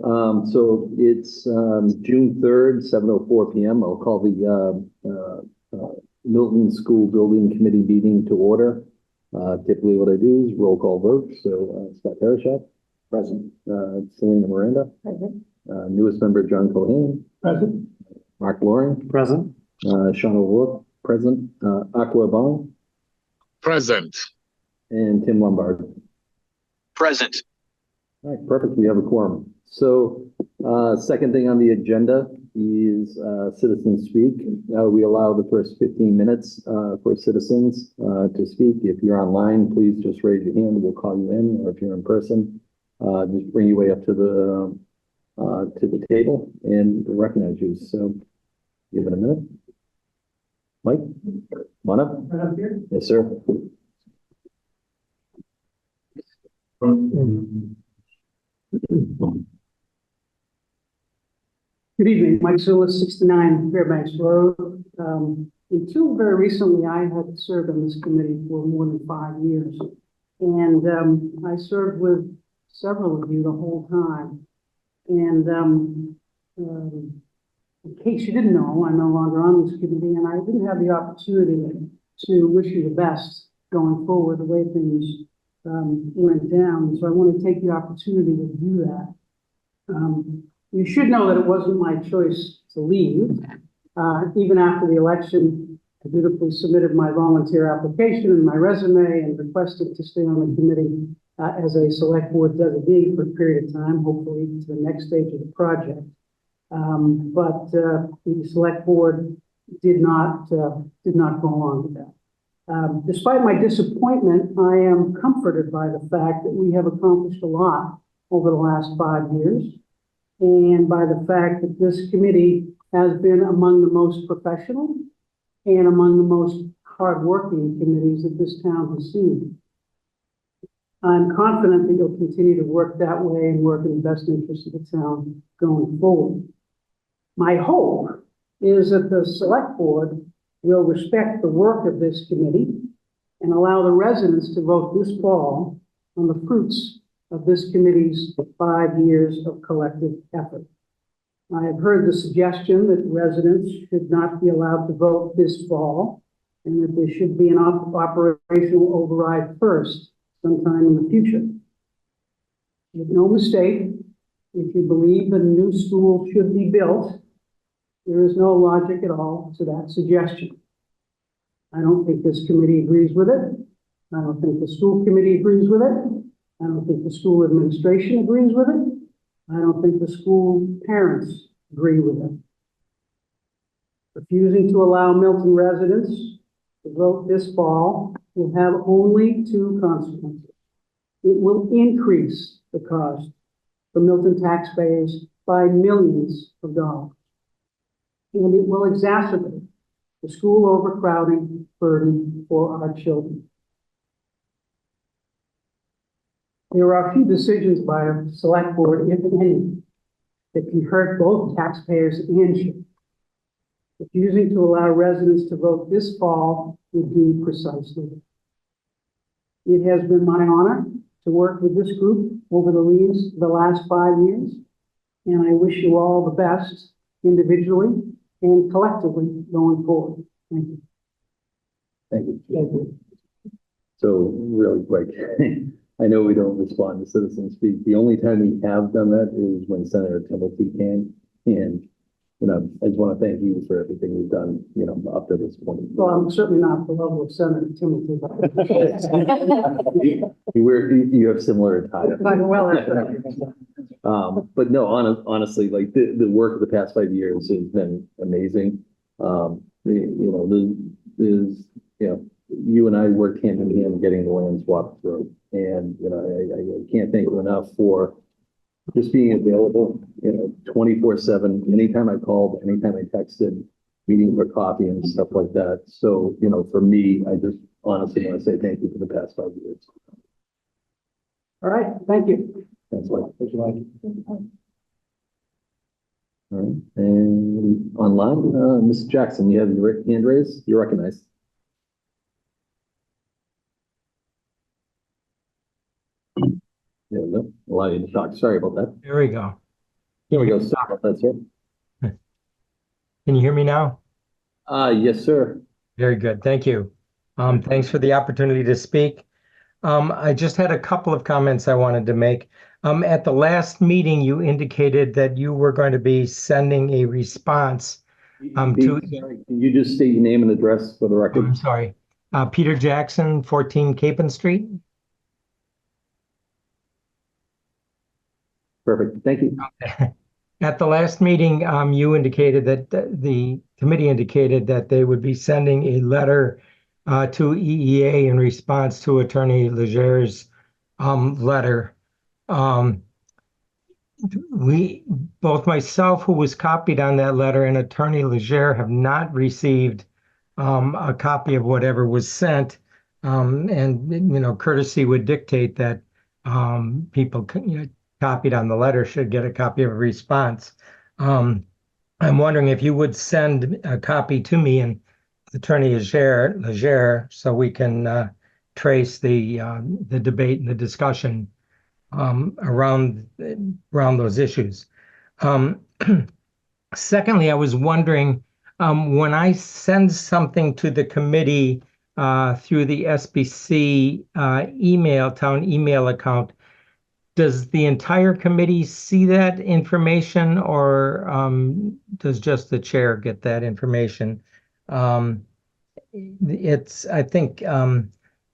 So it's June 3rd, 7:04 p.m. I'll call the Milton School Building Committee meeting to order. Typically what I do is roll call vote. So Scott Parashak, present. Selena Miranda, present. Newest member John Cohen, present. Mark Loring, present. Sean O'Rourke, present. Aqua Bong, present. And Tim Lombard, present. all right, perfect. We have a quorum. So, second thing on the agenda is citizen speak. We allow the first 15 minutes for citizens to speak. If you're online, please just raise your hand. We'll call you in, or if you're in person, just bring your way up to the table and recognize you. So, give it a minute. Mike, come on up. Right up here. Yes, sir. Good evening, Mike Zullis, 69 Fairbanks Road. Until very recently, I had served on this committee for more than 5 years. And I served with several of you the whole time. And in case you didn't know, I'm no longer on this committee, and I didn't have the opportunity to wish you the best going forward, the way things went down. So I want to take the opportunity to do that. You should know that it wasn't my choice to leave. Even after the election, I dutifully submitted my volunteer application and my resume and requested to stay on the committee as a select board designee for a period of time, hopefully to the next stage of the project. But the select board did not go along with that. Despite my disappointment, I am comforted by the fact that we have accomplished a lot over the last 5 years, and by the fact that this committee has been among the most professional and among the most hardworking committees that this town has seen. I'm confident that you'll continue to work that way and work in the best interest of the town going forward. My hope is that the select board will respect the work of this committee and allow the residents to vote this fall on the fruits of this committee's 5 years of collective effort. I have heard the suggestion that residents should not be allowed to vote this fall and that there should be an operational override first sometime in the future. Make no mistake, if you believe that a new school should be built, there is no logic at all to that suggestion. I don't think this committee agrees with it. I don't think the school committee agrees with it. I don't think the school administration agrees with it. I don't think the school parents agree with it. Refusing to allow Milton residents to vote this fall will have only 2 consequences. It will increase the cost for Milton taxpayers by millions of dollars. And it will exacerbate the school overcrowding burden for our children. There are a few decisions by a select board, if any, that can hurt both taxpayers and children. Refusing to allow residents to vote this fall would do precisely. It has been my honor to work with this group over the last 5 years, and I wish you all the best individually and collectively going forward. Thank you. Thank you. Thank you. So really quick, I know we don't respond to citizen speak. The only time we have done that is when Senator Timothy came. And, you know, I just want to thank you for everything you've done, you know, up to this point. Well, I'm certainly not the level of Senator Timothy. You have similar attire. But no, honestly, like the work of the past 5 years has been amazing. You and I worked hand in hand getting the land swapped through. And, you know, I can't thank you enough for just being available, you know, 24/7, anytime I called, anytime I texted, meeting for coffee and stuff like that. So, you know, for me, I just honestly want to say thank you for the past 5 years. All right. Thank you. Thanks, Mike. Thank you, Mike. All right. And online, Mrs. Jackson, you have your hand raised. You're recognized. There we go. Allow you to talk. Sorry about that. There we go. There we go. Sorry about that, sir. Can you hear me now? Yes, sir. Very good. Thank you. Thanks for the opportunity to speak. I just had a couple of comments I wanted to make. At the last meeting, you indicated that you were going to be sending a response to, Sorry, can you just state your name and address for the record? I'm sorry, Peter Jackson, 14 Capon Street. Perfect. Thank you. At the last meeting, you indicated that the committee indicated that they would be sending a letter to EEA in response to Attorney Leger's letter. Both myself, who was copied on that letter, and Attorney Leger have not received a copy of whatever was sent. And courtesy would dictate that people copied on the letter should get a copy of a response. I'm wondering if you would send a copy to me and Attorney Leger so we can trace the debate and the discussion around those issues. Secondly, I was wondering when I send something to the committee through the SBC town email account, does the entire committee see that information, or does just the chair get that information? I think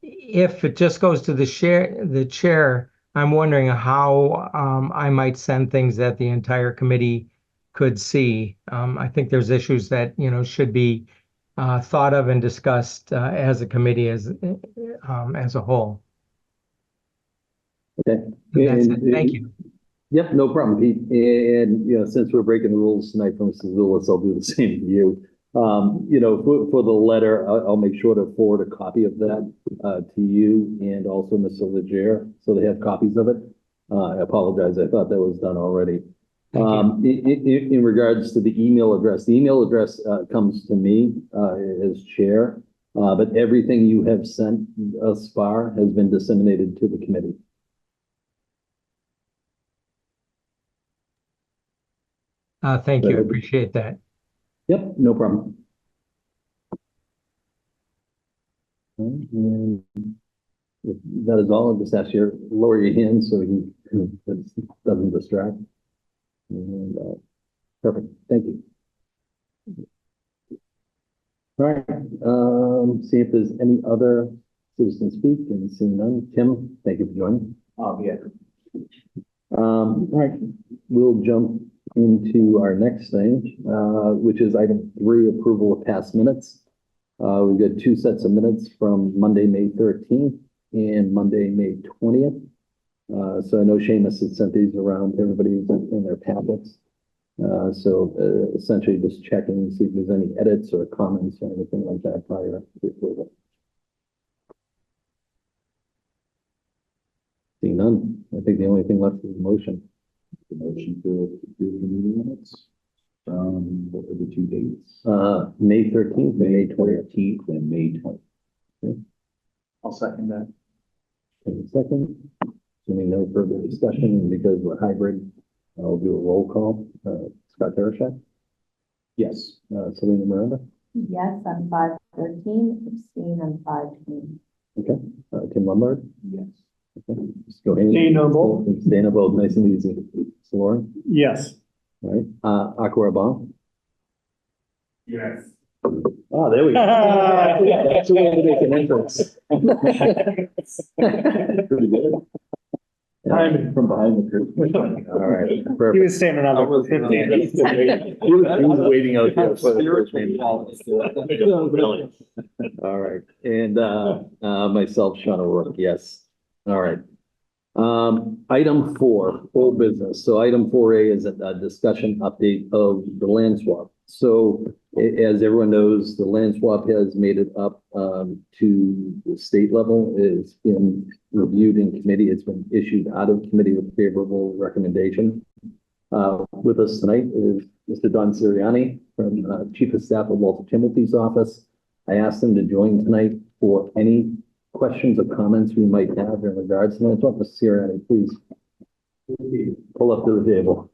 if it just goes to the chair, I'm wondering how I might send things that the entire committee could see. I think there's issues that should be thought of and discussed as a committee as a whole. Okay. That's it. Thank you. Yep, no problem, Pete. And since we're breaking the rules tonight from Mrs. Lewis, I'll do the same for you. For the letter, I'll make sure to forward a copy of that to you and also Mr. Leger, so they have copies of it. I apologize, I thought that was done already. In regards to the email address comes to me as chair, but everything you have sent thus far has been disseminated to the committee. Thank you. Appreciate that. Yep, no problem. And if that is all, I'll just ask you to lower your hand so he doesn't distract. And, perfect. Thank you. All right. See if there's any other citizens speak, and seeing none. Tim, thank you for joining. Yeah. All right. We'll jump into our next thing, which is item 3, approval of past minutes. We've got 2 sets of minutes from Monday, May 13th and Monday, May 20th. So I know Seamus has sent these around to everybody in their packets. So essentially just checking to see if there's any edits or comments or anything like that prior to approval. Seeing none, I think the only thing left is the motion. The motion to approve the meeting minutes. What are the 2 dates? May 13th and May 20th. And May 20th. Okay. I'll second that. Second. Assuming no further discussion, because we're hybrid, I'll do a roll call. Scott Derashak? Yes. Selena Miranda? Yes, on 513, abstain on 520. Okay. Tim Lombard? Yes. Okay. Just go ahead. Stay both. Nice and easy. So Lauren? Yes. All right. Aqua Abang? Yes. Oh, there we go. That's a way to make an entrance. Pretty good. I'm from behind the curtain. All right. He Perfect. was standing on the 15. He was waiting out there for the first name. All right. And myself, Sean O'Rourke, yes. All right. Item 4, old business. So item 4A is a discussion update of the land swap. So as everyone knows, the land swap has made it up to the state level. It's been reviewed in committee. It's been issued out of committee with favorable recommendation. With us tonight is Mr. Don Sirianni from Chief of Staff of Walter Timothy's office. I asked him to join tonight for any questions or comments we might have in regards to that. Mr. Sirianni, please. pull up to the table.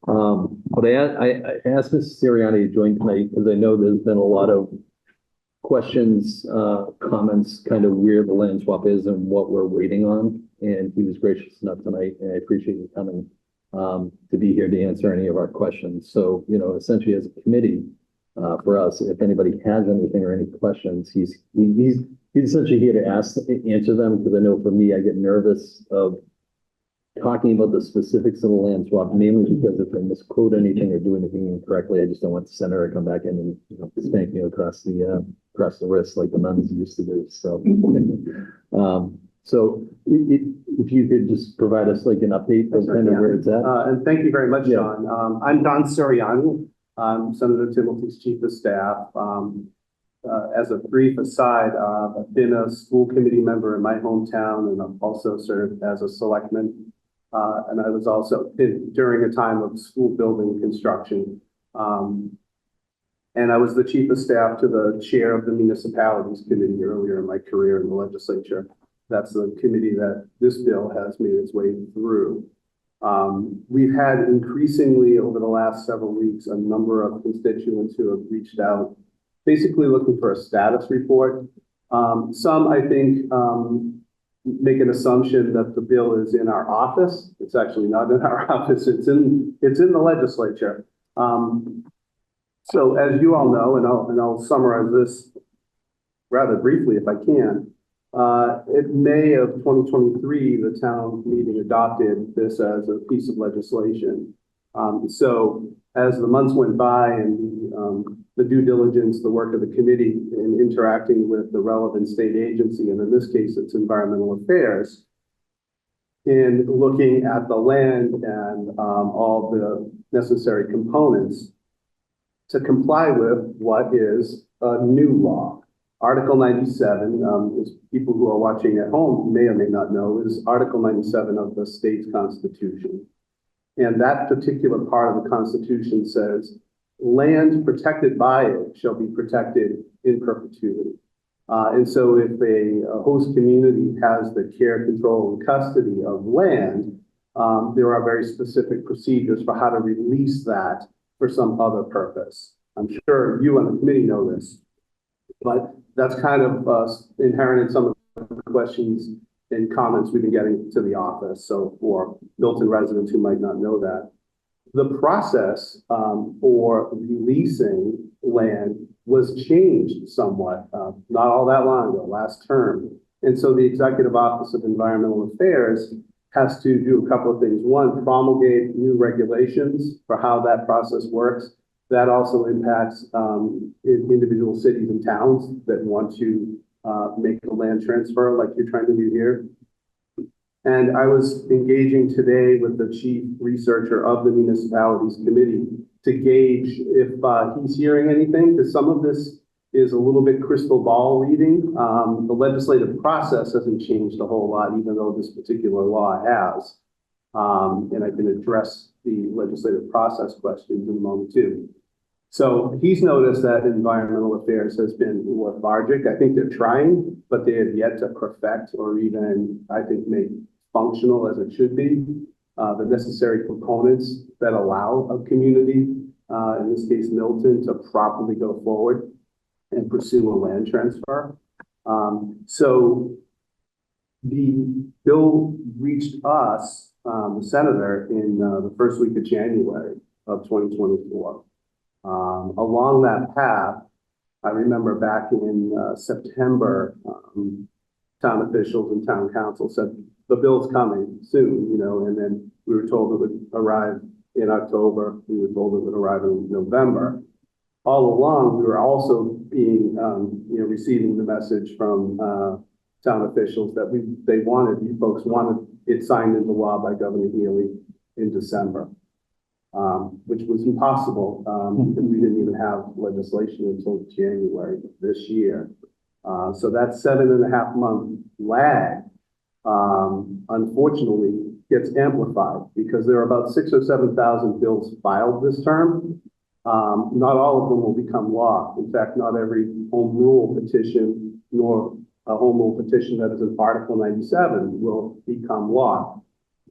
But I asked Mrs. Sirianni to join tonight because I know there's been a lot of questions, comments, kind of where the land swap is and what we're waiting on. And he was gracious enough tonight, and I appreciate you coming to be here to answer any of our questions. So, you know, essentially as a committee, for us, if anybody has anything or any questions, he's essentially here to answer them, because I know for me, I get nervous of talking about the specifics of the land swap, mainly because if I misquote anything or do anything incorrectly, I just don't want the senator to come back in and, you know, spank me across the wrist like the nuns used to do. So, so if you could just provide us like an update of kind of where it's at. And thank you very much, Yeah. John. I'm Don Sirianni. I'm Senator Timothy's chief of staff. As a brief aside, I've been a school committee member in my hometown, and I've also served as a selectman. And I was also during a time of school building construction. And I was the chief of staff to the chair of the municipalities committee earlier in my career in the legislature. That's the committee that this bill has made its way through. We've had increasingly over the last several weeks, a number of constituents who have reached out, basically looking for a status report. Some, I think, make an assumption that the bill is in our office. It's actually not in our office. It's in the legislature. So as you all know, and I'll summarize this rather briefly if I can. In May of 2023, the town meeting adopted this as a piece of legislation. So as the months went by and the due diligence, the work of the committee in interacting with the relevant state agency, and in this case, it's Environmental Affairs, in looking at the land and all the necessary components to comply with what is a new law. Article 97, as people who are watching at home may or may not know, is Article 97 of the state's constitution. And that particular part of the Constitution says, land protected by it shall be protected in perpetuity. And so if a host community has the care, control, and custody of land, there are very specific procedures for how to release that for some other purpose. I'm sure you on the committee know this, but that's kind of inherent in some of the questions and comments we've been getting to the office. So for Milton residents who might not know that, the process for releasing land was changed somewhat, not all that long ago, last term. And so the Executive Office of Environmental Affairs has to do a couple of things. One, promulgate new regulations for how that process works. That also impacts individual cities and towns that want to make a land transfer like you're trying to do here. And I was engaging today with the chief researcher of the municipalities committee to gauge if he's hearing anything, because some of this is a little bit crystal ball reading. The legislative process hasn't changed a whole lot, even though this particular law has. And I can address the legislative process questions in a moment too. So he's noticed that Environmental Affairs has been lethargic. I think they're trying, but they have yet to perfect or even, I think, make functional as it should be, the necessary components that allow a community, in this case Milton, to properly go forward and pursue a land transfer. So the bill reached us, the senator, in the first week of January of 2024. Along that path, I remember back in September, town officials and town council said, the bill's coming soon, you know, and then we were told it would arrive in October. We were told it would arrive in November. All along, we were also being, receiving the message from town officials that you folks wanted it signed into law by Governor Healy in December. Which was impossible because we didn't even have legislation until January of this year. So that 7.5 month lag, unfortunately, gets amplified because there are about 6,000 or 7,000 bills filed this term. Not all of them will become law. In fact, not every home rule petition nor a home rule petition that is in Article 97 will become law.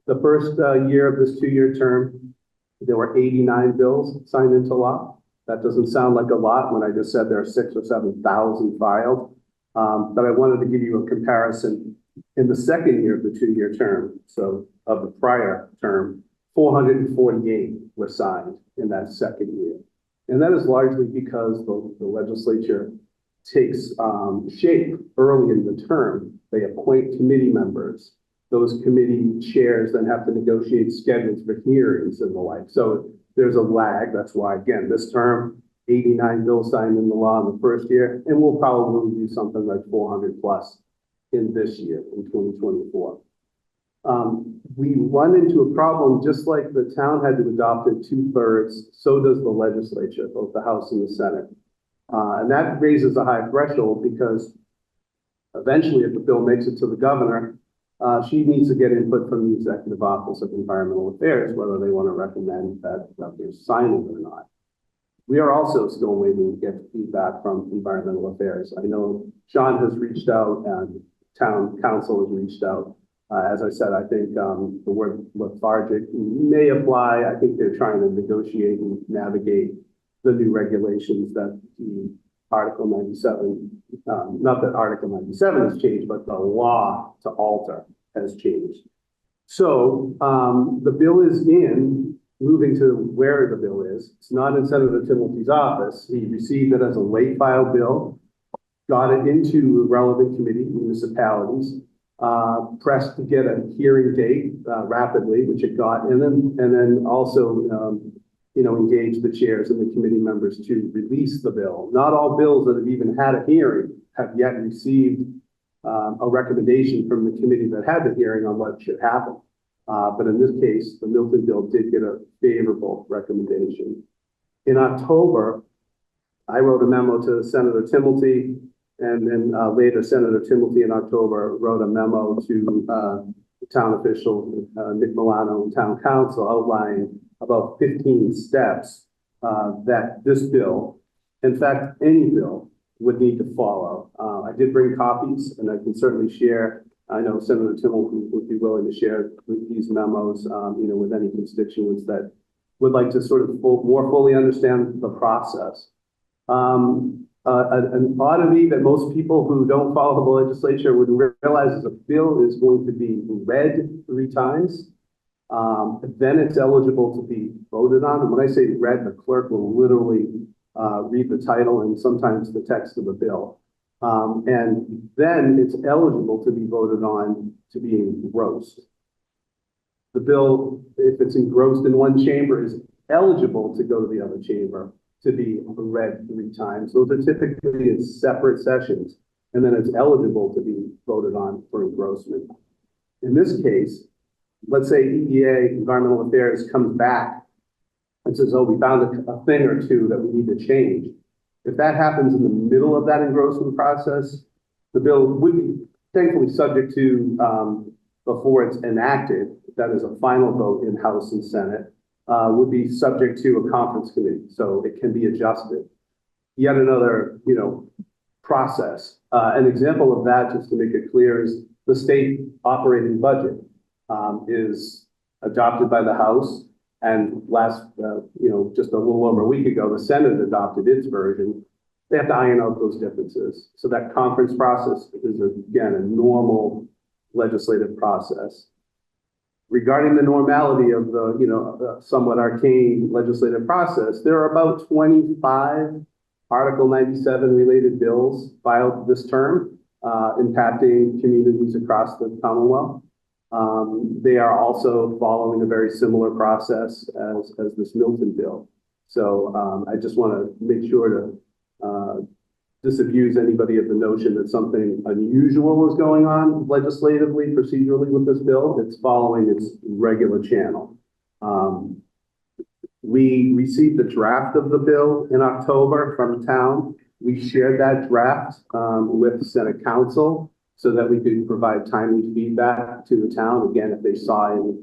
The first year of this 2-year term, there were 89 bills signed into law. That doesn't sound like a lot when I just said there are 6,000 or 7,000 filed. But I wanted to give you a comparison. In the second year of the 2-year term, so of the prior term, 448 were signed in that second year. And that is largely because the legislature takes shape early in the term. They appoint committee members. Those committee chairs then have to negotiate schedules for hearings and the like. So there's a lag. That's why, again, this term, 89 bills signed into law in the first year, and we'll probably do something like 400 plus in this year, in 2024. We run into a problem, just like the town had to adopt it 2/3, so does the legislature, both the House and the Senate. And that raises a high threshold because eventually, if the bill makes it to the governor, she needs to get input from the Executive Office of Environmental Affairs, whether they want to recommend that the governor sign it or not. We are also still waiting to get feedback from Environmental Affairs. I know Sean has reached out and town council has reached out. As I said, I think the word lethargic may apply. I think they're trying to negotiate and navigate the new regulations that the Article 97, not that Article 97 has changed, but the law to alter has changed. So the bill is moving to where the bill is. It's not in Senator Timothy's office. He received it as a late file bill, got it into a relevant committee, municipalities, pressed to get a hearing date rapidly, which it got, and then also engage the chairs and the committee members to release the bill. Not all bills that have even had a hearing have yet received a recommendation from the committee that had the hearing on what should happen. But in this case, the Milton bill did get a favorable recommendation. In October, I wrote a memo to Senator Timothy, and then later Senator Timothy in October wrote a memo to town official Nick Milano and town council outlining about 15 steps that this bill, in fact, any bill, would need to follow. I did bring copies, and I can certainly share. I know Senator Timothy would be willing to share these memos, with any constituents that would like to sort of more fully understand the process. An oddity that most people who don't follow the legislature would realize is a bill is going to be read 3 times. Then it's eligible to be voted on. And when I say read, the clerk will literally read the title and sometimes the text of the bill. And then it's eligible to be voted on to be engrossed. The bill, if it's engrossed in one chamber, is eligible to go to the other chamber to be read 3 times. Those are typically in separate sessions, and then it's eligible to be voted on for engrossment. In this case, let's say EPA, Environmental Affairs, comes back and says, oh, we found a thing or two that we need to change. If that happens in the middle of that engrossment process, the bill would be thankfully subject to, before it's enacted, that is a final vote in House and Senate, would be subject to a conference committee, so it can be adjusted. Yet another, process. An example of that, just to make it clear, is the state operating budget is adopted by the House, and just a little over a week ago, the Senate adopted its version. They have to iron out those differences. So that conference process is, again, a normal legislative process. Regarding the normality of the, somewhat arcane legislative process, there are about 25 Article 97 related bills filed this term, impacting communities across the Commonwealth. They are also following a very similar process as this Milton bill. So I just want to make sure to disabuse anybody of the notion that something unusual is going on legislatively, procedurally with this bill. It's following its regular channel. We received the draft of the bill in October from town. We shared that draft with Senate Council so that we could provide timely feedback to the town. Again, if they saw any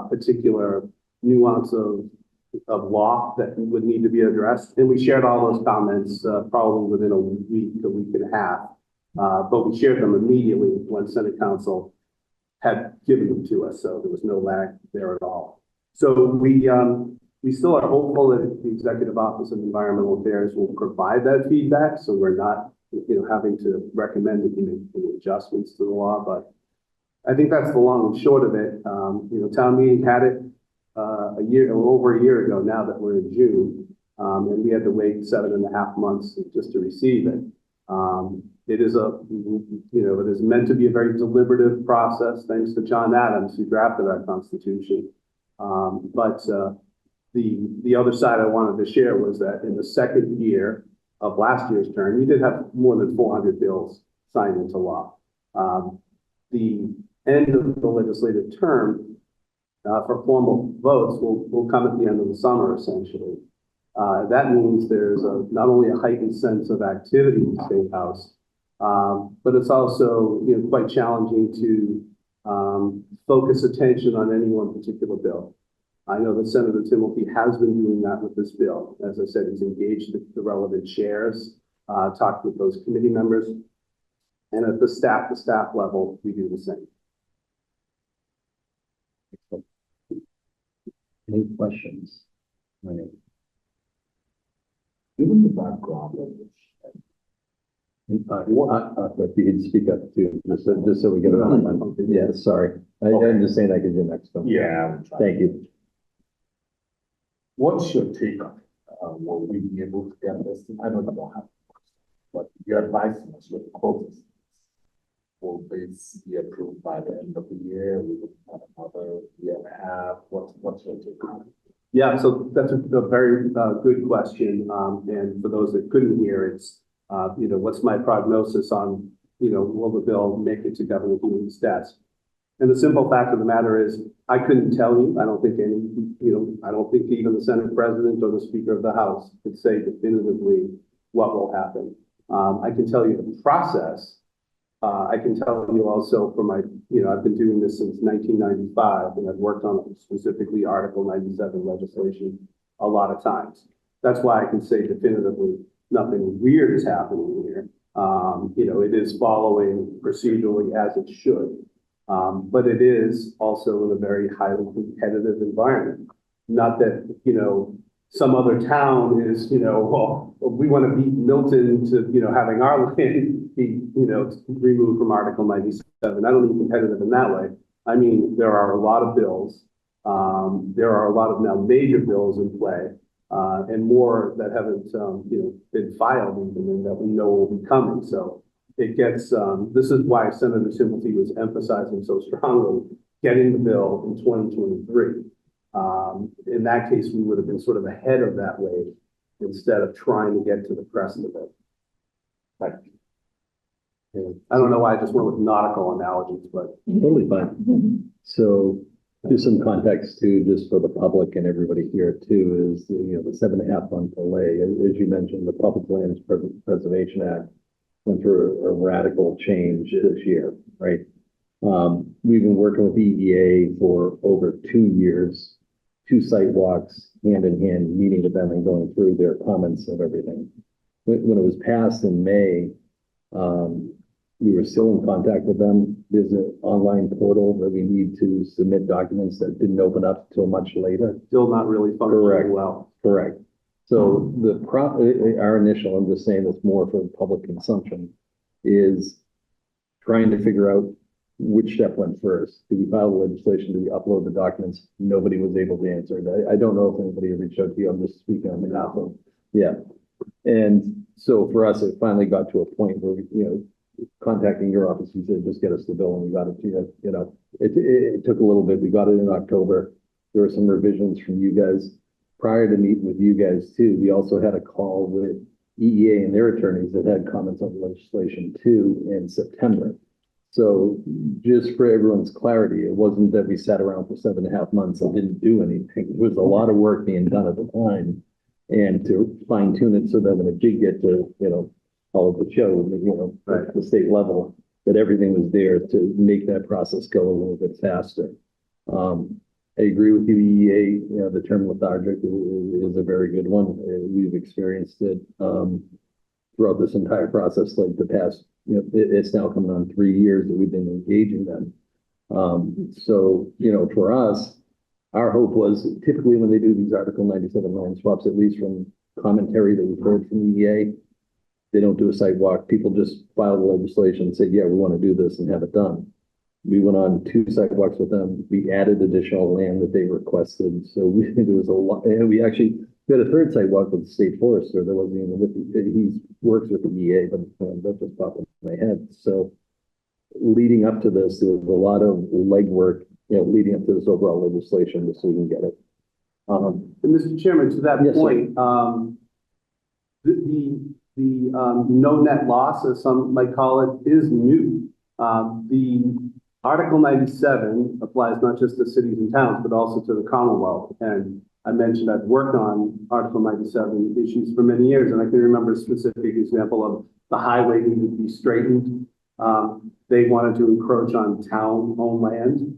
particular nuance of law that would need to be addressed. And we shared all those comments probably within a week and a half. But we shared them immediately when Senate Council had given them to us, so there was no lag there at all. So we still are hopeful that the Executive Office of Environmental Affairs will provide that feedback, so we're not, having to recommend that you make any adjustments to the law, but I think that's the long and short of it. Town meeting had it over a year ago now that we're in June, and we had to wait 7.5 months just to receive it. It is it is meant to be a very deliberative process, thanks to John Adams, who drafted our Constitution. But the other side I wanted to share was that in the second year of last year's term, we did have more than 400 bills signed into law. The end of the legislative term for formal votes will come at the end of the summer, essentially. That means there's not only a heightened sense of activity in the State House, but it's also quite challenging to focus attention on any one particular bill. I know that Senator Timothy has been doing that with this bill. As I said, he's engaged the relevant chairs, talked with those committee members, and at the staff level, we do the same. Any questions? Given the background of this, If you could speak up too, just so we get it on. Yeah, sorry. I'm just saying I could do next one. yeah, Thank you. what's your take on it? Will we be able to get this? I know you don't have, but your advice is your closest. Will this be approved by the end of the year? We will have another year and a half. What's your take on it? Yeah, so that's a very good question. And for those that couldn't hear, it's, what's my prognosis on, will the bill make it to Governor Healey's desk? And the simple fact of the matter is, I couldn't tell you. I don't think I don't think even the Senate President or the Speaker of the House could say definitively what will happen. I can tell you the process. I can tell you also from my, I've been doing this since 1995, and I've worked on specifically Article 97 legislation a lot of times. That's why I can say definitively nothing weird is happening here. It is following procedurally as it should, but it is also in a very highly competitive environment. Not that, some other town is, well, we want to beat Milton to, having our land be, removed from Article 97. I don't mean competitive in that way. I mean, there are a lot of bills. There are a lot of now major bills in play, and more that haven't, been filed even, and that we know will be coming. So it gets, this is why Senator Timothy was emphasizing so strongly getting the bill in 2023. In that case, we would have been sort of ahead of that wave instead of trying to get to the crest of it. I don't know why I just went with nautical analogies, but Totally fine. So just some context too, just for the public and everybody here too, is the 7.5 month delay. As you mentioned, the Public Lands Preservation Act went through a radical change this year, right? We've been working with the EEA for over 2 years, 2 site walks, hand in hand, meeting with them and going through their comments of everything. When it was passed in May, we were still in contact with them. There's an online portal that we need to submit documents that didn't open up till much later. still not really functioning well. Correct. So our initial, I'm just saying this more for public consumption, is trying to figure out which step went first. Do we file the legislation? Do we upload the documents? Nobody was able to answer it. I don't know if anybody reached out to you. I'm just speaking on behalf of, yeah. And so for us, it finally got to a point where, contacting your office, you said, just get us the bill and we got it to you. It took a little bit. We got it in October. There were some revisions from you guys. Prior to meeting with you guys too, we also had a call with EEA and their attorneys that had comments on the legislation too in September. So just for everyone's clarity, it wasn't that we sat around for 7.5 months and didn't do anything. There was a lot of work being done at the time, and to fine tune it so that when it did get to, all of the show, Right. at the state level, that everything was there to make that process go a little bit faster. I agree with you, EEA, the term lethargic is a very good one. We've experienced it throughout this entire process, like the past, it's now coming on 3 years that we've been engaging them. So, for us, our hope was typically when they do these Article 97 land swaps, at least from commentary that we've heard from the EA, they don't do a site walk. People just file the legislation and say, yeah, we want to do this and have it done. We went on 2 sidewalks with them. We added additional land that they requested. So there was a lot, and we actually had a 3rd sidewalk with the state forester that wasn't even with he works with the EA, but that just popped in my head. So leading up to this, there was a lot of legwork, leading up to this overall legislation just so we can get it. And Mr. Chairman, to that Yes, point, the no net loss, as some might call it, is new. The Article 97 applies not just to cities and towns, but also to the Commonwealth. And I mentioned I've worked on Article 97 issues for many years, and I can remember a specific example of the highway needed to be straightened. They wanted to encroach on town-owned land.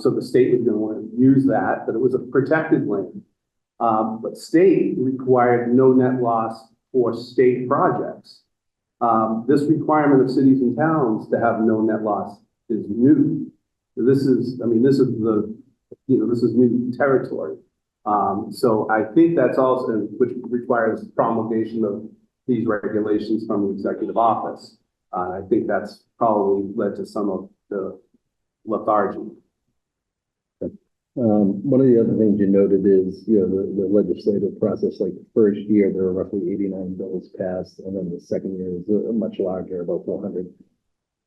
So the state was going to want to use that, but it was a protected land. But state required no net loss for state projects. This requirement of cities and towns to have no net loss is new. This is new territory. So I think that's also, which requires promulgation of these regulations from the executive office. I think that's probably led to some of the lethargy. One of the other things you noted is, the legislative process, like the first year, there were roughly 89 bills passed, and then the second year is much larger, about 400.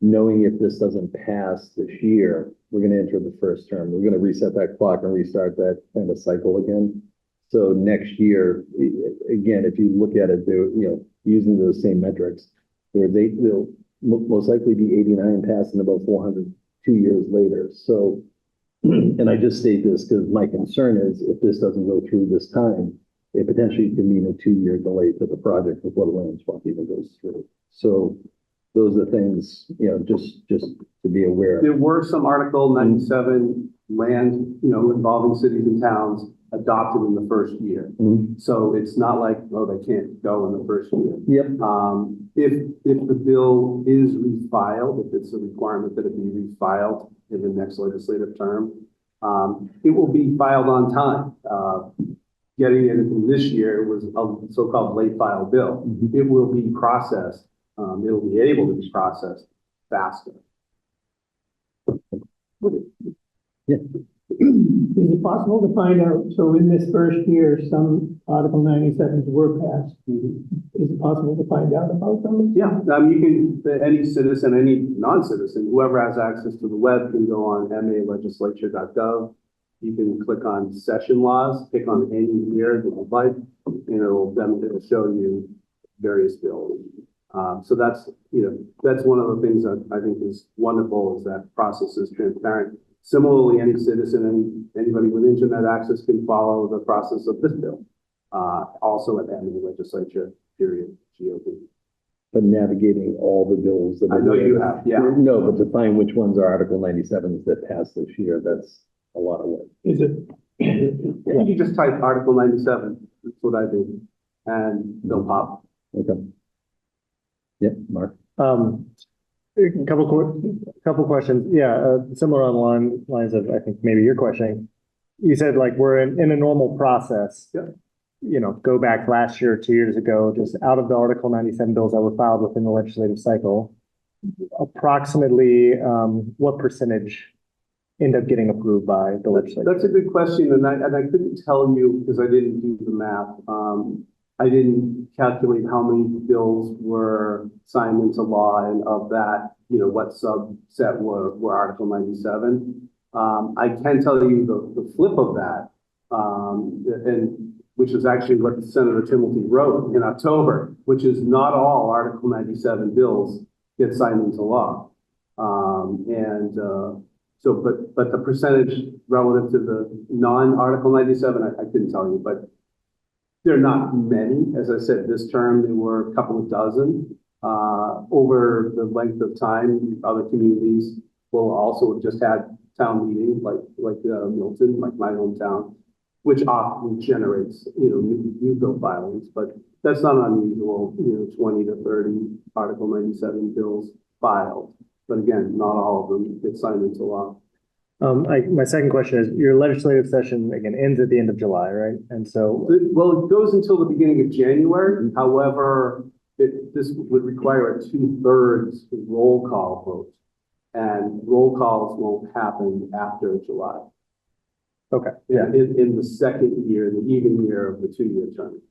Knowing if this doesn't pass this year, we're going to enter the first term. We're going to reset that clock and restart that kind of cycle again. So next year, again, if you look at it, they're, using those same metrics, they'll most likely be 89 passed and about 400 2 years later. So, and I just state this because my concern is if this doesn't go through this time, it potentially could mean a 2-year delay to the project before the land swap even goes through. So those are things, just to be aware. There were some Article 97 land, involving cities and towns adopted in the first year. Mm-hmm. So it's not like, oh, they can't go in the first year. Yep. If the bill is refiled, if it's a requirement that it be refiled in the next legislative term, it will be filed on time. Getting it in this year was a so-called late file bill. Mm-hmm. It will be processed. It'll be able to be processed faster. Yeah. Is it possible to find out, so in this first year, some Article 97s were passed. Mm-hmm. Is it possible to find out about them? Yeah, you can, any citizen, any non-citizen, whoever has access to the web can go on malegislature.gov. You can click on session laws, pick on any year that you'd like, and it'll show you various bills. So that's one of the things that I think is wonderful is that process is transparent. Similarly, any citizen, anybody with internet access can follow the process of this bill. Also at the legislature, GOP. But navigating all the bills that I know you have, yeah. No, but to find which ones are Article 97s that passed this year, that's a lot of work. Is it? You can just type Article 97. That's what I do, and they'll pop. Okay. Yeah, Mark. A couple questions. Yeah, similar on lines of, I think maybe you're questioning. You said like we're in a normal process. Yep. Go back last year, 2 years ago, just out of the Article 97 bills that were filed within the legislative cycle, approximately what percentage end up getting approved by the legislature? That's a good question, and I couldn't tell you because I didn't do the math. I didn't calculate how many bills were signed into law, and of that, what subset were Article 97. I can tell you the flip of that, and which is actually what Senator Timilty wrote in October, which is not all Article 97 bills get signed into law. But the percentage relative to the non-Article 97, I couldn't tell you, but there are not many. As I said, this term, there were a couple of dozen. Over the length of time, other communities will also have just had town meetings like Milton, like my hometown, which often generates, new bill filings, but that's not unusual, 20 to 30 Article 97 bills filed. But again, not all of them get signed into law. My second question is, your legislative session, again, ends at the end of July, right? And so, Well, it goes until the beginning of January. However, this would require a 2/3 roll call vote. And roll calls won't happen after July. okay, In the second year, the even year of the 2-year term.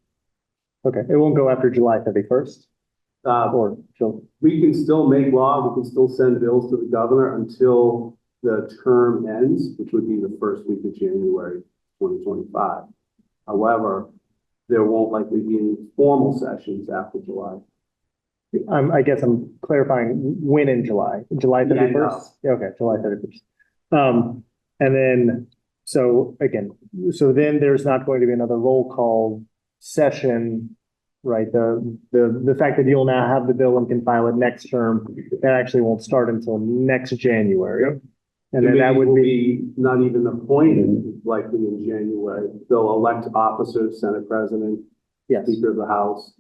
okay. It won't go after July 31st or We can still make law, we can still send bills to the governor until the term ends, which would be the first week of January 2025. However, there won't likely be any formal sessions after July. I guess I'm clarifying when in July, July Yeah, I 31st? Yeah, okay, July 31st. And then, so again, so then there's not going to be another roll call session, right? The fact that you'll now have the bill and can file it next term, that actually won't start until next January. And then that would will be, not even appointed likely in January. They'll elect officers, Senate President, yes, Speaker of the House.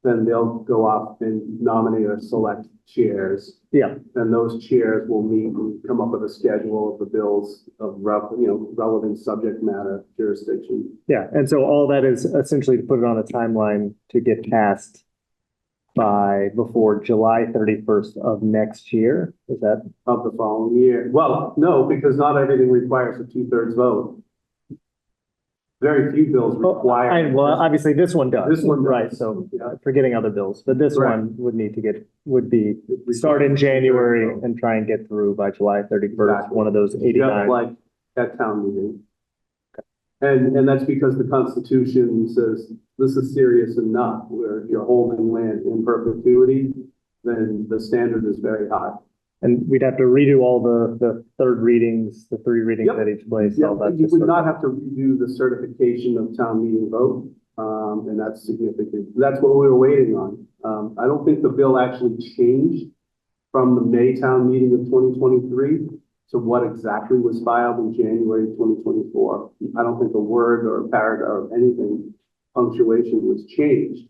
Then they'll go off and nominate or select chairs. yeah. And those chairs will meet and come up with a schedule of the bills of relevant subject matter jurisdiction. Yeah, and so all that is essentially to put it on a timeline to get passed before July 31st of next year. Is that? Of the following year. Well, no, because not everything requires a 2/3 vote. Very few bills require. Well, obviously this one does. This one does. Right, so Yeah. forgetting other bills, but this Correct. one would be start in January and try and get through by July 31st, Exactly. one of those Just 89. like at town meeting. And that's because the Constitution says this is serious enough, where if you're holding land in perpetuity, then the standard is very high. And we'd have to redo all the third readings, the 3 readings Yep. at each place, Yeah, all that. you just would sort not of- have to redo the certification of town meeting vote, and that's significant. That's what we were waiting on. I don't think the bill actually changed from the May town meeting of 2023 to what exactly was filed in January 2024. I don't think a word or a paragraph or anything, punctuation was changed.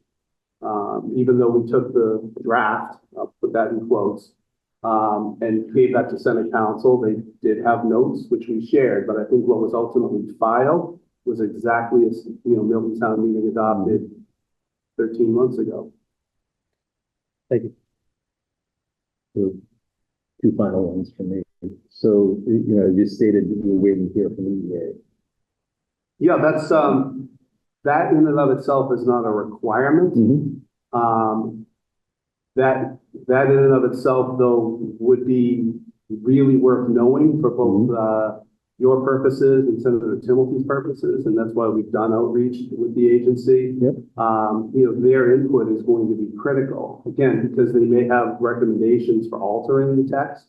Even though we took the draft, I'll put that in quotes, and gave that to Senate Council. They did have notes, which we shared, but I think what was ultimately filed was exactly as, Milton Town Meeting adopted 13 months ago. Thank you. So, 2 final ones from me. So, you stated that you were waiting here for the EA. Yeah, that's, that in and of itself is not a requirement. That in and of itself, though, would be really worth knowing for both your purposes and Senator Timothy's purposes, and that's why we've done outreach with the agency. Yep. Their input is going to be critical, again, because they may have recommendations for altering the text.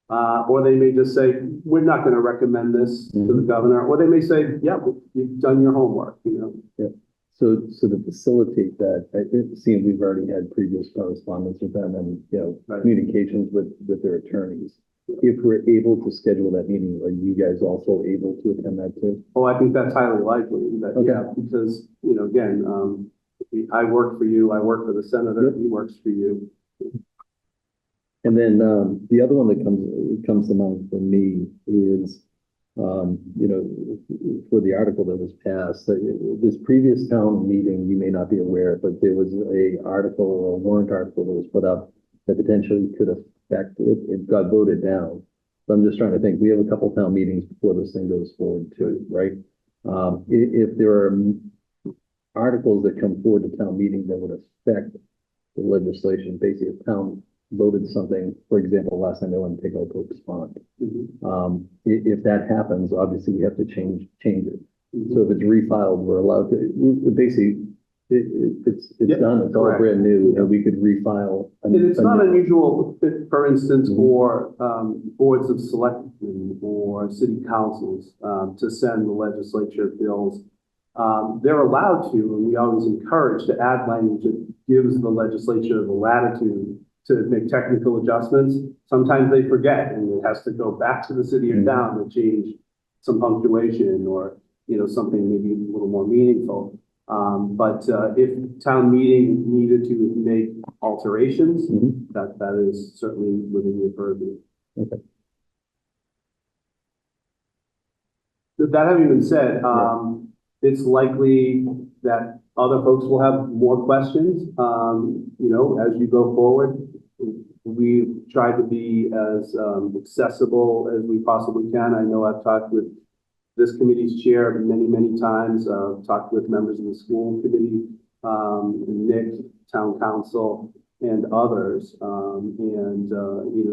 Or they may just say, we're not going to recommend this to the governor, or they may say, yeah, you've done your homework, Yeah. So to facilitate that, it seems we've already had previous correspondence with them and, Right. communications with their attorneys. If we're able to schedule that meeting, are you guys also able to attend that too? Oh, I think that's highly likely, that, Okay. yeah, because, again, I work for you, I work for the senator, Yep. he works for you. And then the other one that comes to mind for me is, for the article that was passed, this previous town meeting, you may not be aware, but there was a warrant article that was put up that potentially could affect it. It got voted down. So I'm just trying to think, we have a couple town meetings before this thing goes forward too, right? If there are articles that come forward to town meeting that would affect the legislation, basically if town voted something, for example, last time they wanted to take out Pope's Pond. If that happens, obviously we have to change it. So if it's refiled, we're allowed to, basically, it's Yep, done, it's all correct. brand new, and we could refile. And it's not unusual, for instance, for boards of selectmen or city councils to send the legislature bills. They're allowed to, and we always encourage to add language that gives the legislature the latitude to make technical adjustments. Sometimes they forget, and it has to go back to the city or town to change some punctuation or, something maybe a little more meaningful. But if town meeting needed to make alterations, Mhm. that is certainly within your purview. Okay. That having been said, it's likely that other folks will have more questions, as you go forward. We try to be as accessible as we possibly can. I know I've talked with this committee's chair many, many times, talked with members of the school committee, Nick, town council, and others.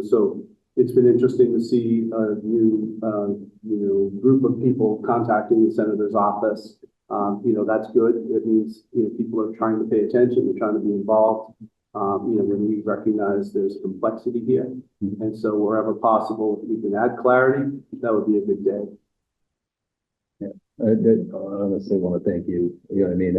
So it's been interesting to see a new, group of people contacting the senator's office. That's good. It means, people are trying to pay attention. They're trying to be involved. When we recognize there's complexity here. Mhm. And so wherever possible, if we can add clarity, that would be a good day. I honestly want to thank you. You know what I mean?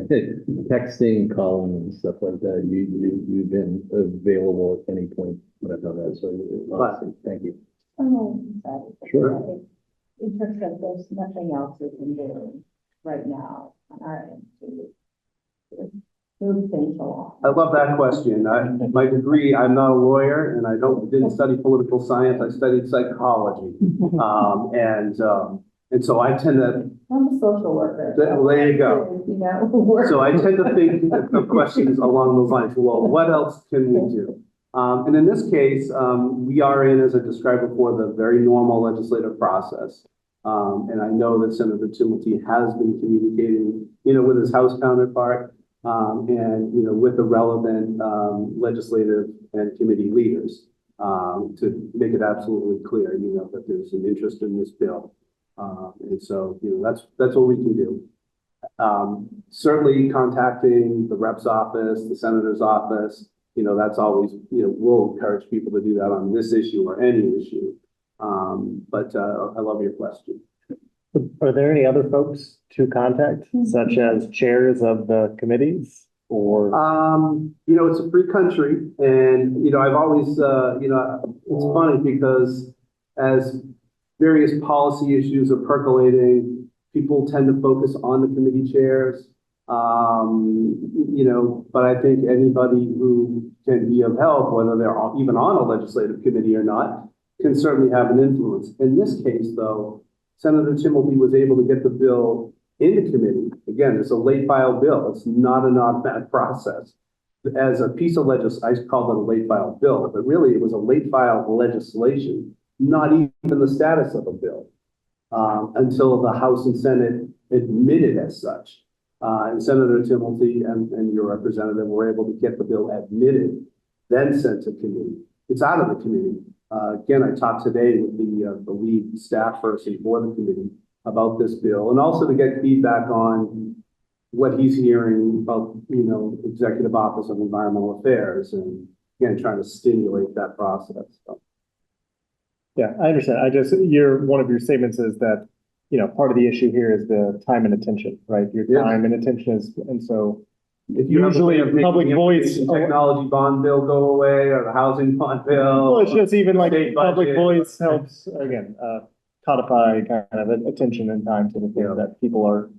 Texting, calling, and stuff like that. You've been available at any point when I've done that. So honestly, thank you. Oh, sorry. Sure. In terms of there's nothing else we can do right now on our end to move things along. I love that question. My degree, I'm not a lawyer and I didn't study political science. I studied psychology. And so I tend to, I'm a social worker. there you go. Work. So I tend to think of questions along those lines. Well, what else can we do? And in this case, we are in, as I described before, the very normal legislative process. And I know that Senator Timilty has been communicating, with his House counterpart, with the relevant legislative and committee leaders to make it absolutely clear, that there's an interest in this bill. And so, that's what we can do. Certainly contacting the rep's office, the senator's office, that's always, we'll encourage people to do that on this issue or any issue. But I love your question. Are there any other folks to contact, such as chairs of the committees or? It's a free country and, I've always, it's funny because as various policy issues are percolating, people tend to focus on the committee chairs. But I think anybody who can be of help, whether they're even on a legislative committee or not, can certainly have an influence. In this case, though, Senator Timilty was able to get the bill into committee. Again, it's a late file bill. It's not an automatic process. As a piece of legislation, I called it a late file bill, but really it was a late file legislation, not even the status of a bill, until the House and Senate admitted as such. And Senator Timilty and your representative were able to get the bill admitted, then sent to committee. It's out of the committee. Again, I talked today with the lead staff person for the committee about this bill, and also to get feedback on what he's hearing about, Executive Office of Environmental Affairs, and again, trying to stimulate that process. So. Yeah, I understand. One of your statements is that, part of the issue here is the time and attention, right? Your time and attention is, and so if you usually have a way of public making voice, technology bond bill go away, or the housing bond bill. well, it's just even like state public budget. voice helps, again, codify kind of attention and time to the thing that people are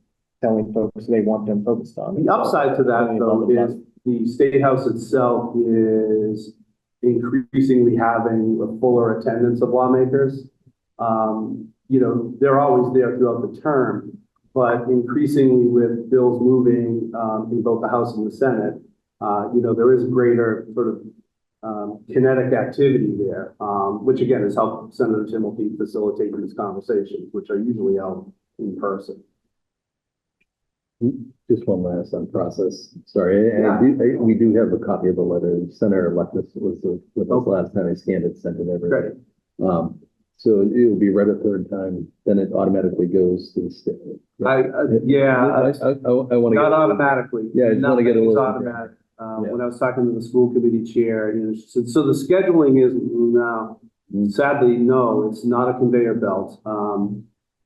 telling folks they want them focused on. The upside to that, though, is the State House itself is increasingly having a fuller attendance of lawmakers. They're always there throughout the term, but increasingly with bills moving in both the House and the Senate, there is greater sort of kinetic activity there, which again has helped Senator Timilty facilitate these conversations, which are usually held in person. Just one last on process. Sorry, we do have a copy of the letter. Senator Electus was with us last time. I scanned it, sent it everywhere. So it will be read a third time, then it automatically goes to the state. I want to not automatically. Yeah, I just want to get a little automatic. When I was talking to the school committee chair, she said, so the scheduling is now. Sadly, no, it's not a conveyor belt.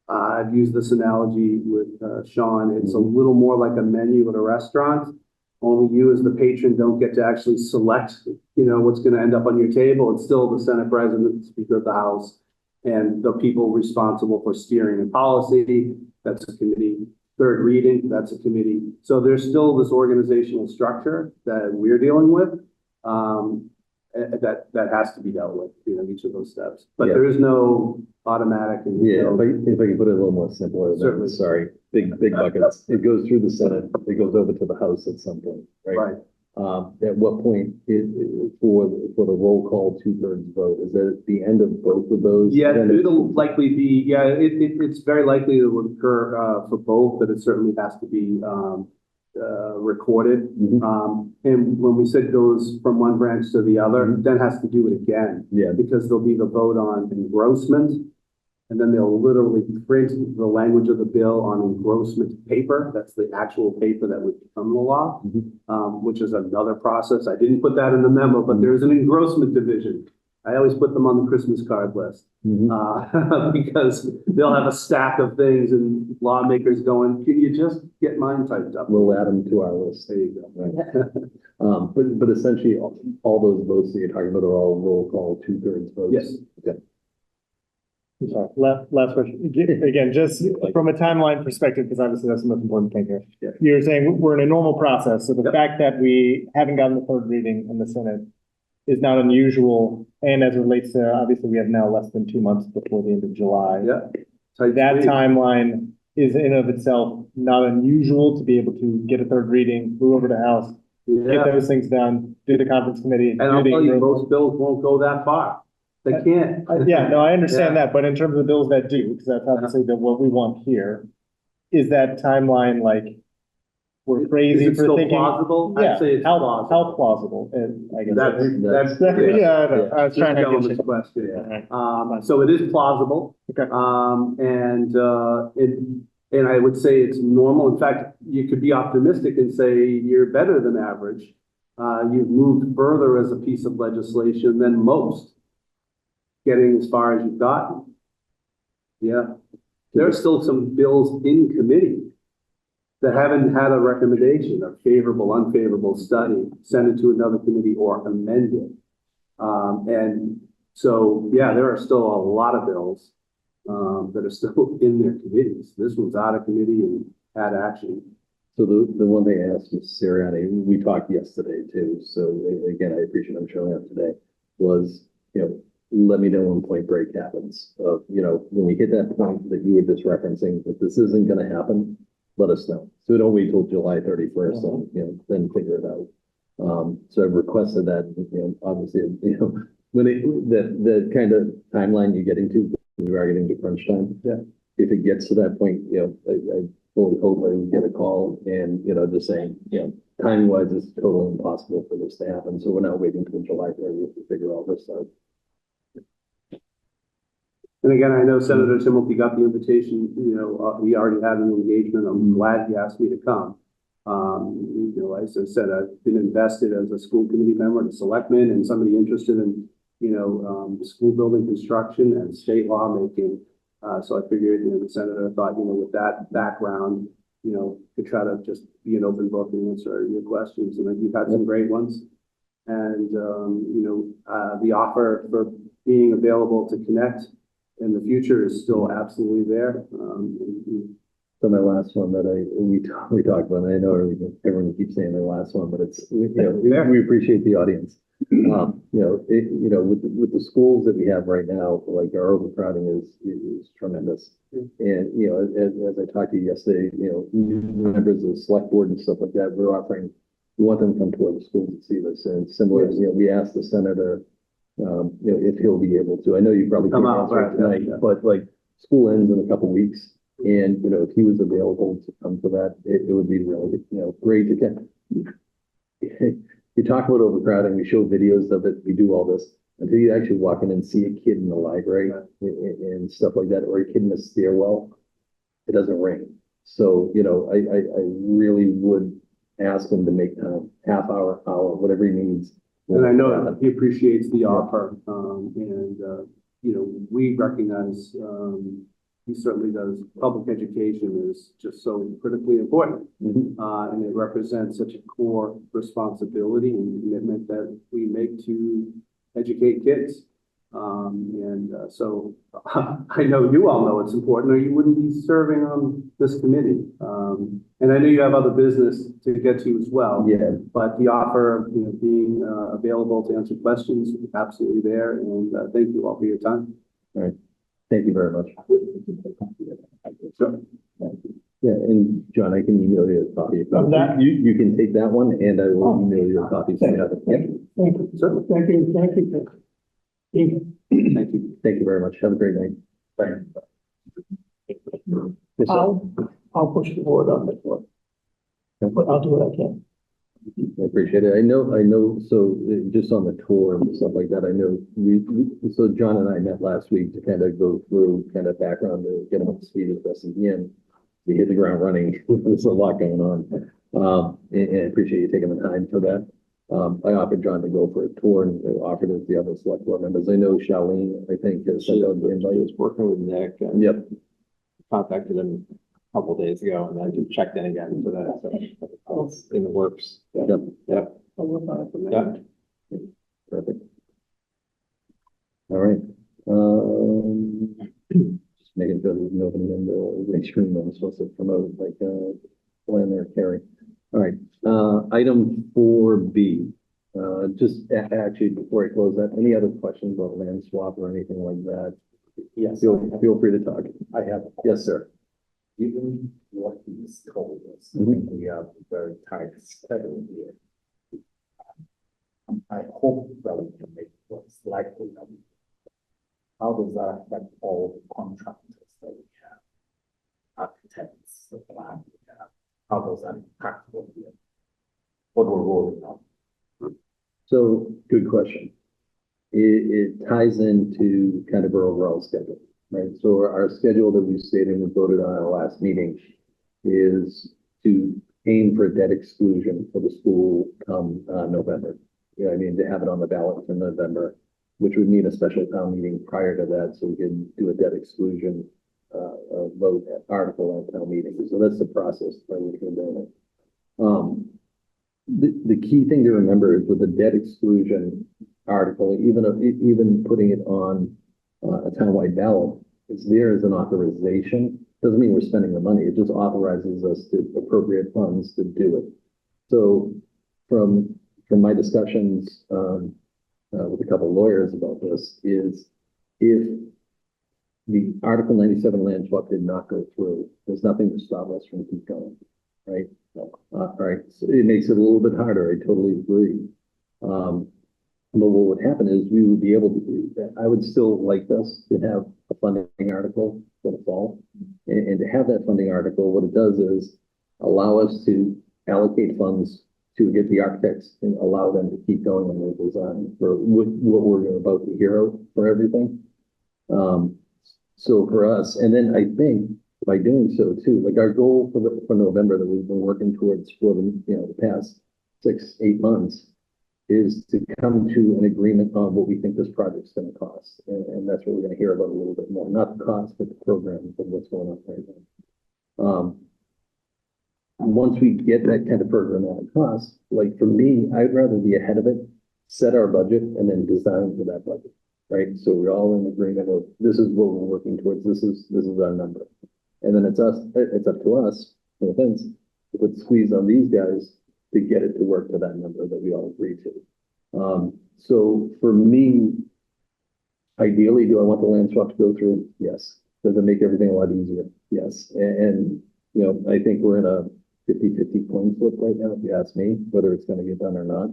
I've used this analogy with Sean. It's a little more like a menu at a restaurant. Only you as the patron don't get to actually select, what's going to end up on your table. It's still the Senate President, the Speaker of the House, and the people responsible for steering and policy. That's a committee. Third reading, that's a committee. So there's still this organizational structure that we're dealing with. That has to be dealt with, each of those steps. But Yeah. there is no automatic. And Yeah, if I can put it a little more simpler, Certainly. sorry, big buckets. It goes through the Senate, it goes over to the House at some point, right? Right. At what point for the roll call 2/3 vote, is that at the end of both of those? Yeah, Then it's- it'll likely be, it's very likely it will occur, for both, but it certainly has to be, recorded. Mhm. And when we said goes from one branch to the other, Mhm. then has to do it again. Yeah. Because there'll be the vote on engrossment, and then they'll literally print the language of the bill on engrossment paper. That's the actual paper that would become the law, which is another process. I didn't put that in the memo, but there's an engrossment division. I always put them on the Christmas card list, because they'll have a stack of things and lawmakers going, can you just get mine typed up? We'll add them to our list. There you go. Right. But essentially, all those votes that you're talking about are all roll call 2/3 votes? Yes. Okay. I'm sorry, last question. Again, just from a timeline perspective, because obviously that's the most important thing here. Yeah. You're saying we're in a normal process, so the Yep. fact that we haven't gotten the third reading in the Senate is not unusual. And as it relates to, obviously, we have now less than 2 months before the end of July. Yeah. That timeline is in of itself not unusual to be able to get a third reading, move over to House, get Yeah. those things done, do the conference committee. And I'll do the tell you, enrollment. most bills won't go that far. They can't. Yeah, no, I understand Yeah. that, but in terms of the bills that do, because that's obviously what we want here, is that timeline like, we're crazy Is it for still thinking? plausible? Yeah, I'd say it's how plausible. plausible, and I guess. That's, Yeah, I know. I was This trying to get gentleman's you. question. Alright. So it is plausible. Okay. And I would say it's normal. In fact, you could be optimistic and say you're better than average. You've moved further as a piece of legislation than most, getting as far as you've gotten. Yeah. There are still some bills in committee that haven't had a recommendation, a favorable, unfavorable study, send it to another committee or amend it. And so, yeah, there are still a lot of bills that are still in their committees. This one's out of committee and had action. So the one thing I asked Ms. Sirianni, we talked yesterday too, so again, I appreciate I'm showing up today, was, let me know when Point Break happens. When we hit that point that you were just referencing, that this isn't gonna happen, let us know. So don't wait till July 31st and, then figure it out. So I've requested that, obviously, when the kind of timeline you're getting to, we are getting to crunch time. Yeah. If it gets to that point, I fully hope I would get a call and, just saying, timing wise, it's totally impossible for this to happen. So we're not waiting until July 30th to figure all this out. And again, I know Senator Timothy got the invitation, we already had an engagement. I'm glad he asked me to come. As I said, I've been invested as a school committee member, and a selectman, and somebody interested in, school building construction and state lawmaking. So I figured, the senator thought, with that background, could try to just be an open book and answer your questions. And you've had some great ones. And, the offer for being available to connect in the future is still absolutely there. So my last one that we talked about, and I know everyone keeps saying their last one, but it's, we appreciate the audience. With the schools that we have right now, like our overcrowding is tremendous. And, as I talked to you yesterday, new members of the select board and stuff like that, we want them to come to our schools and see this. And similar, we asked the senator, if he'll be able to. I know you probably can't answer it tonight, but like school ends in a couple weeks. And, if he was available to come to that, it would be really, great to get. You talk about overcrowding, we show videos of it, we do all this, until you actually walk in and see a kid in the library and stuff like that, or a kid in a stairwell, it doesn't ring. So, I really would ask him to make time, half hour, whatever he needs. And I know that he appreciates the offer, we recognize, he certainly does. Public education is just so critically important. And it represents such a core responsibility and commitment that we make to educate kids. So I know you all know it's important, or you wouldn't be serving on this committee. And I know you have other business to get to as well. Yeah, But the offer of, being available to answer questions is absolutely there. And thank you all for your time. thank you very much. Sure. Yeah, and John, I can email you a copy. Of that? You can take that one and I will Oh. email you a copy. So you have it. Thank you, Certainly. thank you, thank you. Thank you. Thank you. Thank you very much. Have a great night. Yes, sir. I'll push the board on this one. But I'll do what I can. I appreciate it. I know, so just on the tour and stuff like that, I know so John and I met last week to kind of go through kind of background to get him up to speed as best as we can. We hit the ground running. There's a lot going on. And I appreciate you taking the time for that. I offered John to go for a tour and offered it to the other select board members. I know Charlene, I think, has sent out the invite. was working with Nick and Yep. contacted him a couple of days ago and I just checked in again for that. So it's in the works. Yep. Yep. I'll work on it from Yeah. there. Perfect. All right. Just making sure there's nobody in the extreme that I'm supposed to promote, like, Glenn or Carrie. All right, item 4B. Actually, before I close that, any other questions about land swap or anything like that? Yes. Feel free to talk. I have. Yes, sir. Given what he's told us, Mhm. we have a very tight schedule here. I hope that we can make what's likely. How does that affect all the contractors that we have? Architects, the plan we have, how does that impact what we're rolling out? So, good question. It ties into kind of our overall schedule, right? So our schedule that we stated and voted on our last meeting is to aim for debt exclusion for the school come November. I mean, to have it on the ballot for November, which would need a special town meeting prior to that, so we can do a debt exclusion vote article at town meeting. So that's the process by which we're doing it. The key thing to remember is with the debt exclusion article, even putting it on a townwide ballot, it's there as an authorization. Doesn't mean we're spending the money. It just authorizes us to appropriate funds to do it. So from my discussions with a couple of lawyers about this is if the Article 97 land swap did not go through, there's nothing to stop us from keep going, right? Right. So it makes it a little bit harder. I totally agree. But what would happen is we would be able to do that. I would still like us to have a funding article for the fall. And to have that funding article, what it does is allow us to allocate funds to get the architects and allow them to keep going on their design for what we're about to hear out for everything. So for us, and then I think by doing so too, like our goal for November that we've been working towards for the past 6-8 months is to come to an agreement on what we think this project's going to cost. And that's what we're going to hear about a little bit more, not the cost, but the program of what's going on right now. Once we get that kind of program on cost, like for me, I'd rather be ahead of it, set our budget, and then design for that budget, right? So we're all in agreement of this is what we're working towards. This is our number. And then it's up to us, no offense, to put squeeze on these guys to get it to work to that number that we all agree to. So for me, ideally, do I want the land swap to go through? Yes. Does it make everything a lot easier? Yes. And I think we're in a 50-50 coin flip right now, if you ask me, whether it's going to get done or not.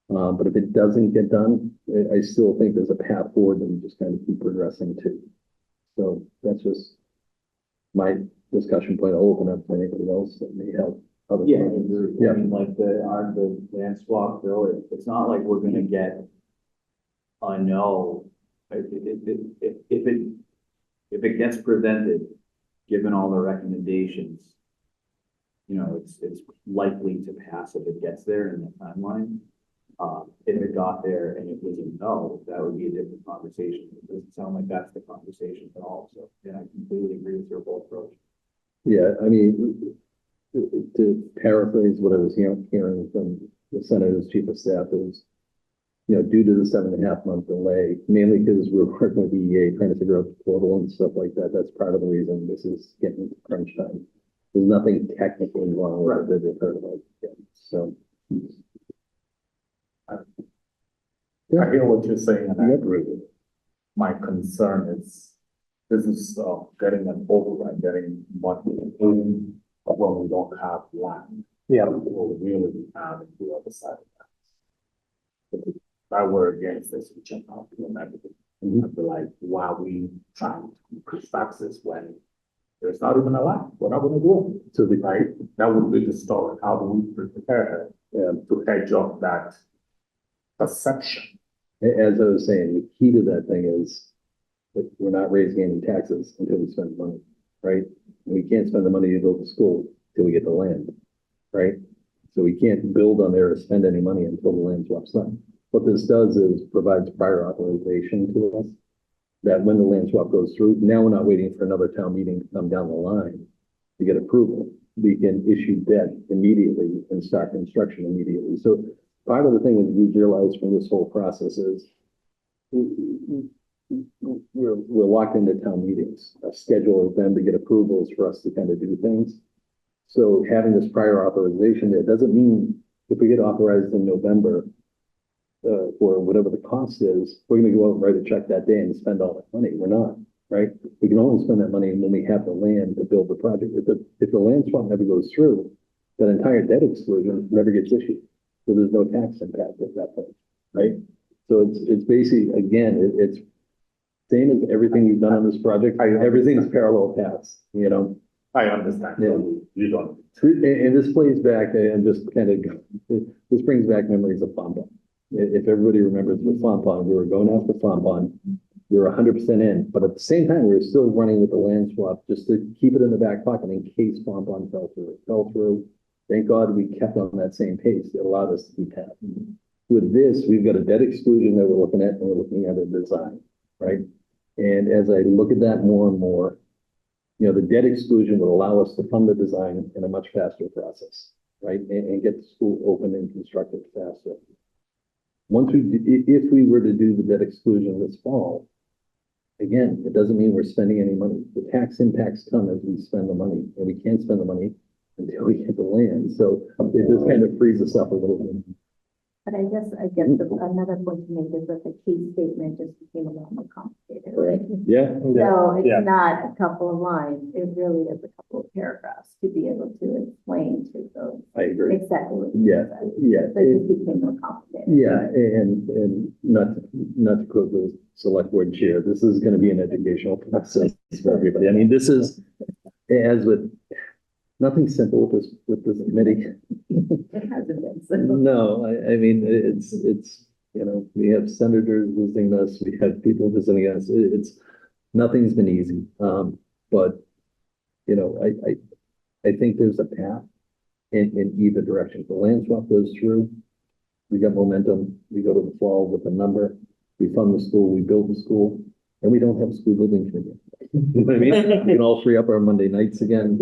But if it doesn't get done, I still think there's a path forward that we just kind of keep progressing to. So that's just my discussion point. I'll open up to anybody else that may help. Yeah, I mean, like the land swap bill, it's not like we're gonna get a no. If it gets presented, given all the recommendations, it's likely to pass if it gets there in the timeline. If it got there and it was a no, that would be a different conversation. It doesn't sound like that's the conversation at all. So, yeah, I completely agree with your whole approach. Yeah, I mean, to paraphrase what I was hearing from the Senator's chief of staff is, due to the 7.5 month delay, mainly because we're working with EEA trying to figure out the portal and stuff like that. That's part of the reason this is getting to crunch time. There's nothing technically wrong with it that they've heard about yet. So. I hear what you're saying, and I agree with it. My concern is this is getting an override, getting money when we don't have land. Yeah. We'll really be out the other side of that. If I were against this, we jump out and everything. I'd be like, why are we trying to increase taxes when there's not even a lot? What are we gonna do? So Right? That would be the story. How do we prepare to hedge off that perception? as I was saying, the key to that thing is that we're not raising any taxes until we spend money, right? We can't spend the money to build the school till we get the land, right? So we can't build on there or spend any money until the land swap's done. What this does is provides prior authorization to us that when the land swap goes through, now we're not waiting for another town meeting to come down the line to get approval. We can issue debt immediately and start construction immediately. So part of the thing that we realized from this whole process is we're locked into town meetings, a schedule of them to get approvals for us to kind of do things. So having this prior authorization there doesn't mean if we get authorized in November for whatever the cost is, we're going to go out and write a check that day and spend all that money. We're not, right? We can only spend that money when we have the land to build the project. If the land swap never goes through, that entire debt exclusion never gets issued. So there's no tax impact at that point, right? So it's basically, again, it's same as everything we've done on this project. Everything's parallel paths, I understand. Yeah. You don't. And this plays back and just kind of, this brings back memories of Fonpon. If everybody remembers with Fonpon, we were going after Fonpon. We were 100% in, but at the same time, we were still running with the land swap just to keep it in the back pocket in case Fonpon fell through. It fell through. Thank God we kept on that same pace. It allowed us to keep happening. With this, we've got a debt exclusion that we're looking at, and we're looking at a design, right? And as I look at that more and more, the debt exclusion will allow us to fund the design in a much faster process, right? And get the school open and constructed faster. If we were to do the debt exclusion this fall, again, it doesn't mean we're spending any money. The tax impacts come as we spend the money, and we can't spend the money until we get the land. So it just kind of frees us up a little bit. But I guess another point to make is that the key statement just became a lot more complicated. Right. Yeah. So Yeah. it's not a couple of lines, it really is a couple of paragraphs to be able to explain to those I agree. exactly what you Yeah. said. Yeah. So it just became more complicated. Yeah, and not to quote the select board chair, this is going to be an educational process for everybody. I mean, this is, as with nothing simple with this committee. It hasn't been so. No, I mean, it's, we have senators visiting us, we have people visiting us. Nothing's been easy. But, I think there's a path in either direction. If the land swap goes through, we got momentum, we go to the fall with a number, we fund the school, we build the school, and we don't have a school building committee. You know what I mean? We can all free up our Monday nights again.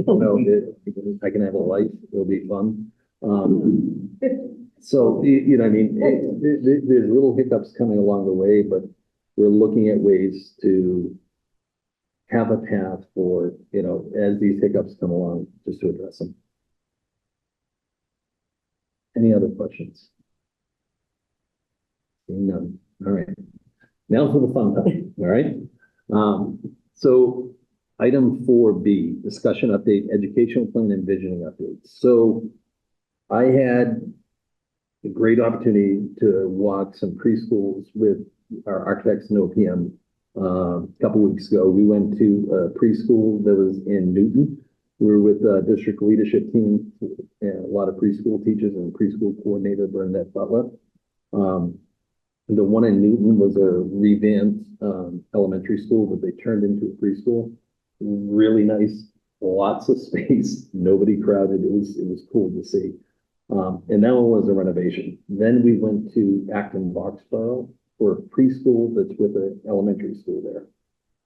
I can have a life. It'll be fun. So, I mean, there's little hiccups coming along the way, but we're looking at ways to have a path for, as these hiccups come along, just to address them. Any other questions? None. All right. Now for the fun time. All right. So item 4B, discussion update, educational plan and visioning update. So I had a great opportunity to walk some preschools with our architects and OPM a couple weeks ago. We went to a preschool that was in Newton. We were with the district leadership team and a lot of preschool teachers and preschool coordinator Bernadette Butler. The one in Newton was a revamped elementary school that they turned into a preschool. Really nice, lots of space, nobody crowded. It was cool to see. And that one was a renovation. Then we went to Acton Boxborough for a preschool that's with an elementary school there.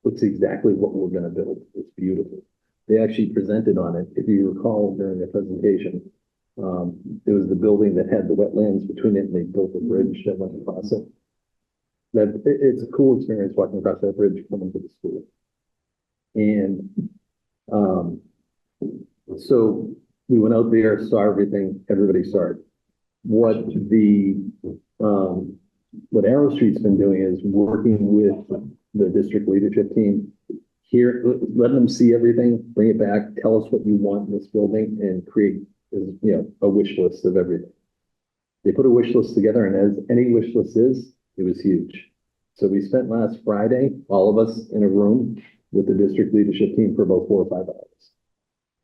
Looks exactly what we're going to build. It's beautiful. They actually presented on it. If you recall during the presentation, It was the building that had the wetlands between it, and they built a bridge that went across it. It's a cool experience walking across that bridge coming to the school. And, so we went out there, saw everything, everybody saw it. What Arrow Street's been doing is working with the district leadership team here, letting them see everything, bring it back, tell us what you want in this building, and create, a wish list of everything. They put a wish list together, and as any wish list is, it was huge. So we spent last Friday, all of us in a room with the district leadership team for about 4 or 5 hours,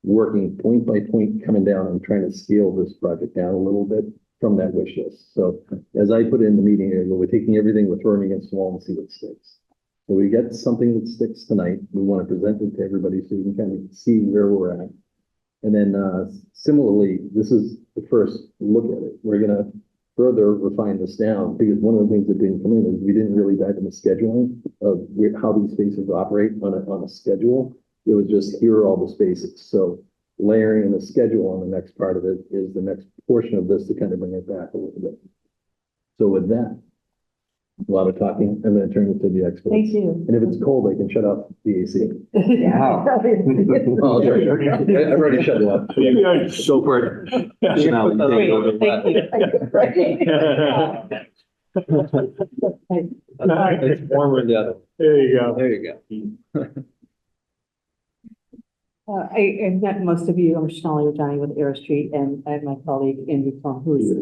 working point by point, coming down and trying to scale this project down a little bit from that wish list. So as I put in the meeting, we're taking everything, we're throwing against the wall and see what sticks. So we got something that sticks tonight. We want to present it to everybody so you can kind of see where we're at. And then similarly, this is the first look at it. We're going to further refine this down, because one of the things that didn't come in is we didn't really dive into scheduling of how these spaces operate on a schedule. It was just, here are all the spaces. So layering in a schedule on the next part of it is the next portion of this to kind of bring it back a little bit. So with that, a lot of talking, I'm going to turn it to the experts. Thank you. And if it's cold, I can shut off the AC. Wow. Oh, sorry. I've already shut it off. So for it. Thank you. It's warmer than the other. There you go. There you go. I've met most of you. I'm Shonali Rajani with Arrow Street, and I have my colleague Andrew Plum, who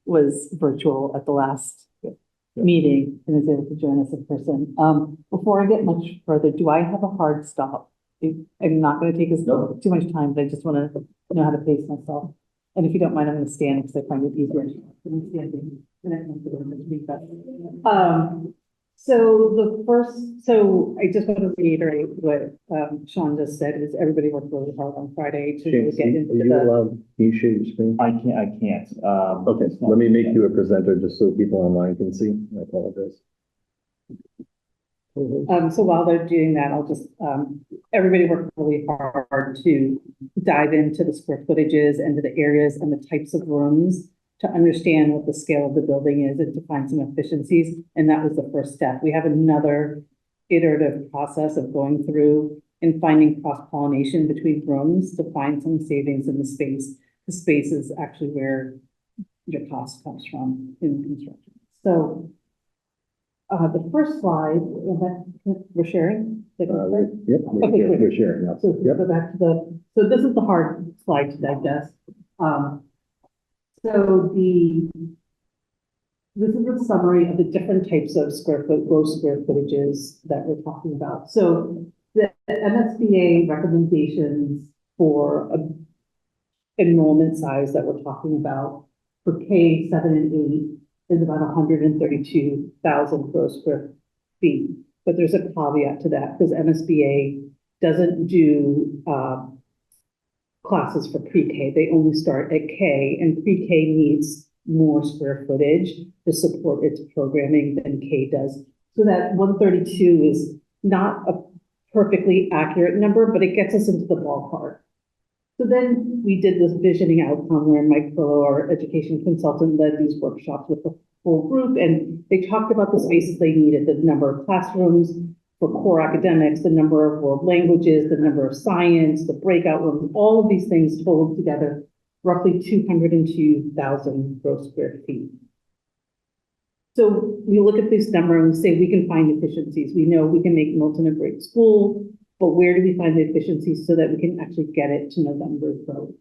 was virtual at the last meeting and is able to join us in person. Before I get much further, do I have a hard stop? I'm not going to take us too much time, but I just want to know how to pace myself. And if you don't mind, I'm going to stand because I find it easier than standing. So I just want to reiterate what Sean just said, is everybody worked really hard on Friday to really get into Can you share your screen? I can't. Okay, let me make you a presenter just so people online can see. I apologize. So while they're doing that, I'll just, everybody worked really hard to dive into the square footages and to the areas and the types of rooms to understand what the scale of the building is and to find some efficiencies. And that was the first step. We have another iterative process of going through and finding cross-pollination between rooms to find some savings in the space. The space is actually where your cost comes from in construction. So the first slide, we're sharing? Yep, Okay, great. we're sharing now. So Yep. go back to so this is the hard slide to digest. So this is a summary of the different types of gross square footages that we're talking about. So the MSBA recommendations for enrollment size that we're talking about for K 7 and 8 is about 132,000 gross square feet. But there's a caveat to that because MSBA doesn't do classes for pre-K. They only start at K, and pre-K needs more square footage to support its programming than K does. So that 132 is not a perfectly accurate number, but it gets us into the ballpark. So then we did this visioning outcome where Mike Pillow, our education consultant, led these workshops with the full group, and they talked about the spaces they needed, the number of classrooms for core academics, the number of world languages, the number of science, the breakout rooms, all of these things totaled together roughly 202,000 gross square feet. So we look at this number and we say we can find efficiencies. We know we can make Milton a great school, but where do we find the efficiencies so that we can actually get it to November 3rd?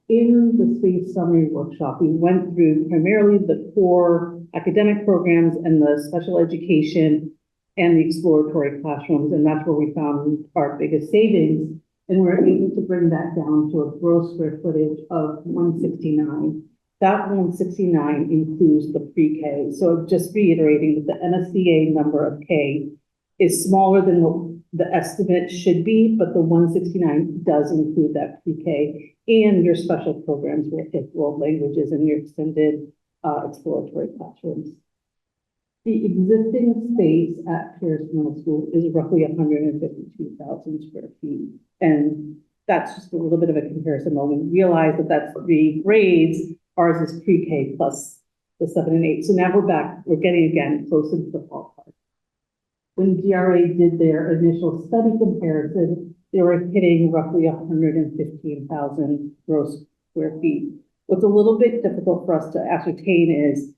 In the space summary workshop, we went through primarily the core academic programs and the special education and the exploratory classrooms, and that's where we found our biggest savings. And we're able to bring that down to a gross square footage of 169. That 169 includes the pre-K. So just reiterating that the NSCA number of K is smaller than the estimate should be, but the 169 does include that pre-K and your special programs with world languages and your extended exploratory classrooms. The existing space at Pierce Middle School is roughly 152,000 square feet. And that's just a little bit of a comparison. When we realized that that's 3 grades, ours is pre-K plus the 7 and 8. So now we're getting again close into the ballpark. When DRA did their initial study comparison, they were hitting roughly 115,000 gross square feet. What's a little bit difficult for us to ascertain is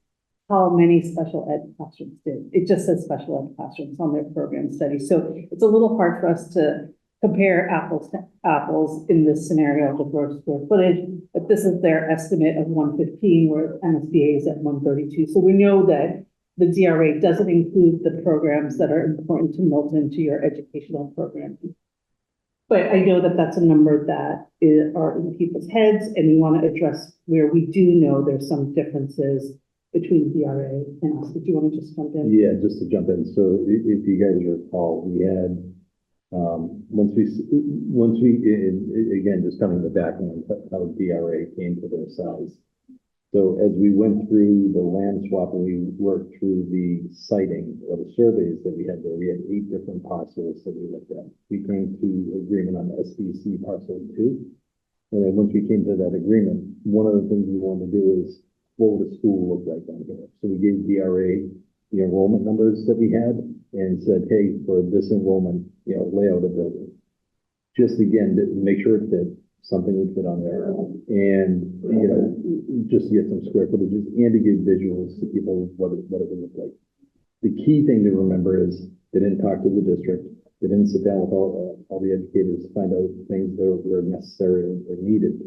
how many special ed classrooms did. It just says special ed classrooms on their program study. So it's a little hard for us to compare apples to apples in this scenario of the gross square footage, but this is their estimate of 115, where MSBA is at 132. So we know that the DRA doesn't include the programs that are important to Milton, to your educational program. But I know that that's a number that are in people's heads, and we want to address where we do know there's some differences between DRA and us. Did you want to just jump in? Yeah, just to jump in. So if you guys recall, we had, once we, again, just coming to the background, how DRA came to their size. So as we went through the land swap and we worked through the siting or the surveys that we had there, we had 8 different parcels that we looked at. We came to agreement on SBC parcel 2. And then once we came to that agreement, one of the things we wanted to do is, what would a school look like down here? So we gave DRA the enrollment numbers that we had and said, hey, for this enrollment, layout of building, just again, to make sure it fit, something would fit on there. And, just to get some square footages and to give visuals to people what it would look like. The key thing to remember is they didn't talk to the district. They didn't sit down with all the educators to find out things that were necessary or needed.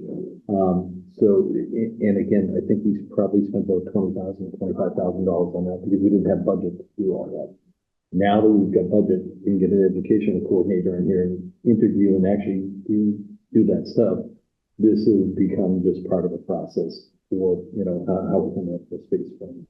And again, I think we probably spent about $20,000, $25,000 on that because we didn't have budget to do all that. Now that we've got budget, we can get an educational coordinator in here and interview and actually do that stuff. This has become just part of the process for, how we're going to have the space from.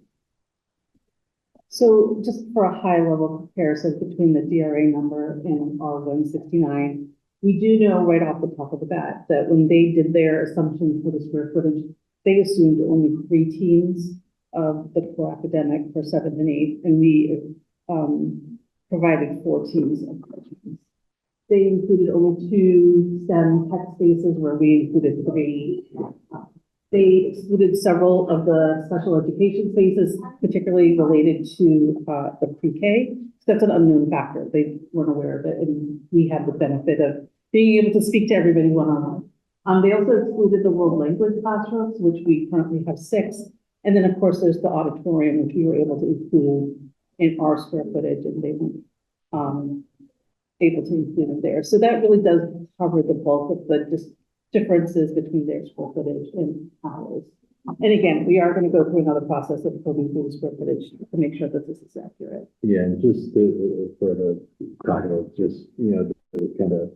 So just for a high level comparison between the DRA number and our 169, we do know right off the top of the bat that when they did their assumptions for the square footage, they assumed only 3 teams of the core academic for 7th and 8th, and we provided 4 teams of teams. They included only 2 STEM tech spaces where we included 3. They excluded several of the special education spaces, particularly related to the pre-K. That's an unknown factor. They weren't aware of it, and we had the benefit of being able to speak to everybody one-on-one. They also excluded the world language classrooms, which we currently have 6. And then, of course, there's the auditorium, which we were able to include in our square footage, and they weren't able to include it there. So that really does cover the bulk of the differences between their square footage and ours. And again, we are going to go through another process of going through the square footage to make sure that this is accurate. Yeah, and just for the document, just, to kind of